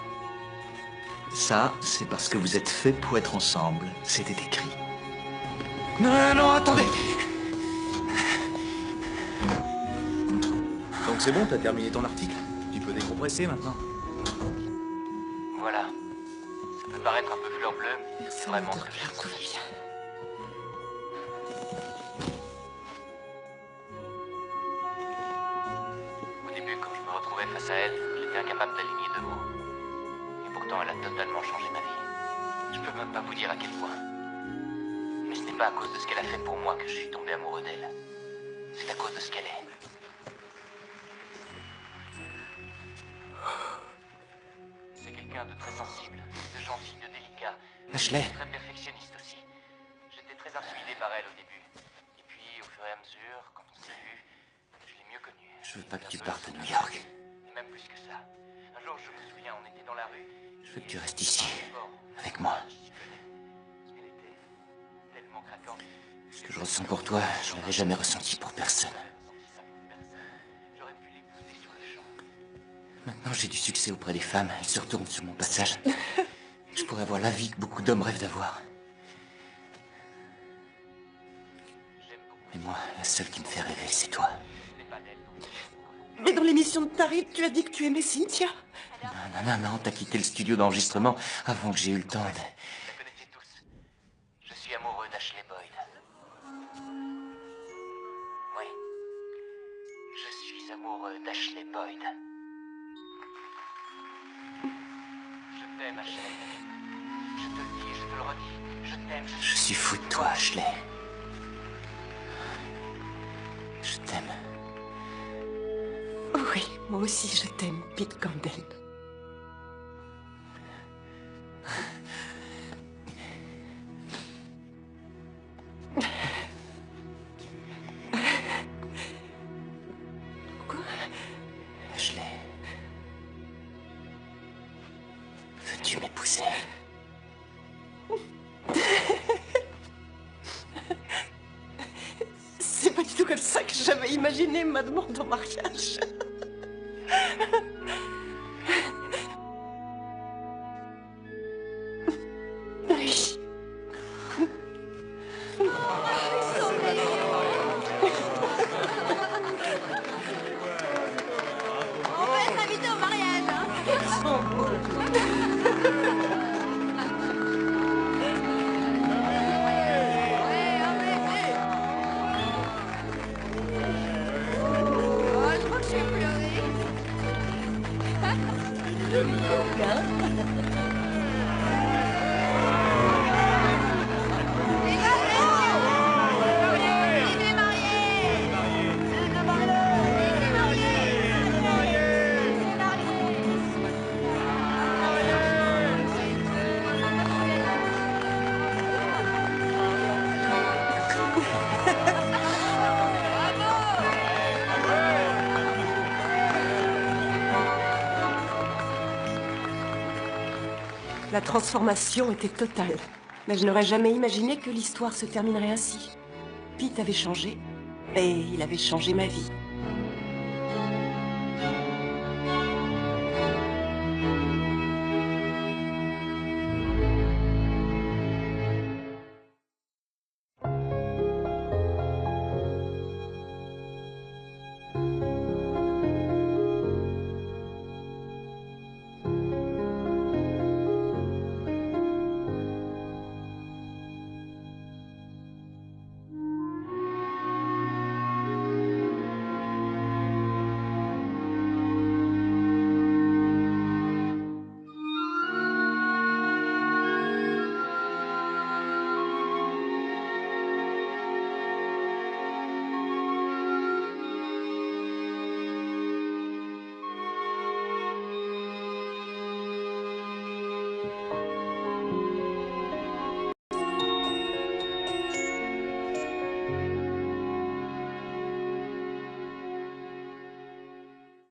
Ça, c'est parce que vous êtes faits pour être ensemble. C'était écrit. Non, attendez. Donc c'est bon, t'as terminé ton article. Tu peux décompresser maintenant. Voilà. Ça peut paraître un peu fleur bleue, mais c'est vraiment ce que j'ai Tout va bien. Au début, quand je me retrouvais face à elle, j'étais incapable d'aligner 2 mots. Et pourtant, elle a totalement changé ma vie. Je peux même pas vous dire à quel point. Mais ce n'est pas à cause de ce qu'elle a fait pour moi que je suis tombé amoureux d'elle. C'est à cause de ce qu'elle est. C'est quelqu'un de très sensible, de gentil, de délicat. Ashley. Très perfectionniste aussi. J'étais très intimidé par elle au début. Et puis, au fur et à mesure, quand on s'est vu, je l'ai mieux connue. Je veux pas que tu partes à New York. Et même plus que ça. Un jour, je me souviens, on était dans la rue. Je veux que tu restes ici, avec moi. Elle était tellement craquante. Ce que je ressens pour toi, je l'avais jamais ressenti pour personne. J'aurais pu l'épouser sur le champ. Maintenant, j'ai du succès auprès des femmes. Elles se retournent sur mon passage. Je pourrais avoir la vie que beaucoup d'hommes rêvent d'avoir. Mais moi, la seule qui me fait rêver, c'est toi. Mais dans l'émission de Tariq, tu as dit que tu aimais Cynthia. Non, t'as quitté le studio d'enregistrement avant que j'ai eu le temps de... Vous connaissez tous. Je suis amoureux d'Ashley Boyd. Oui. Je suis amoureux d'Ashley Boyd. Je t'aime, Ashley. Je te le dis, je te le redis. Je t'aime. Je suis fou de toi, Ashley. Je t'aime. Oui, moi aussi je t'aime, Pete Camden. Veux-tu m'épouser? C'est pas du tout comme ça que j'avais imaginé ma demande en mariage. Oui. On peut être invité au mariage, je crois que je vais pleurer. La transformation était totale. Mais je n'aurais jamais imaginé que l'histoire se terminerait ainsi. Pete avait changé, et il avait changé ma vie.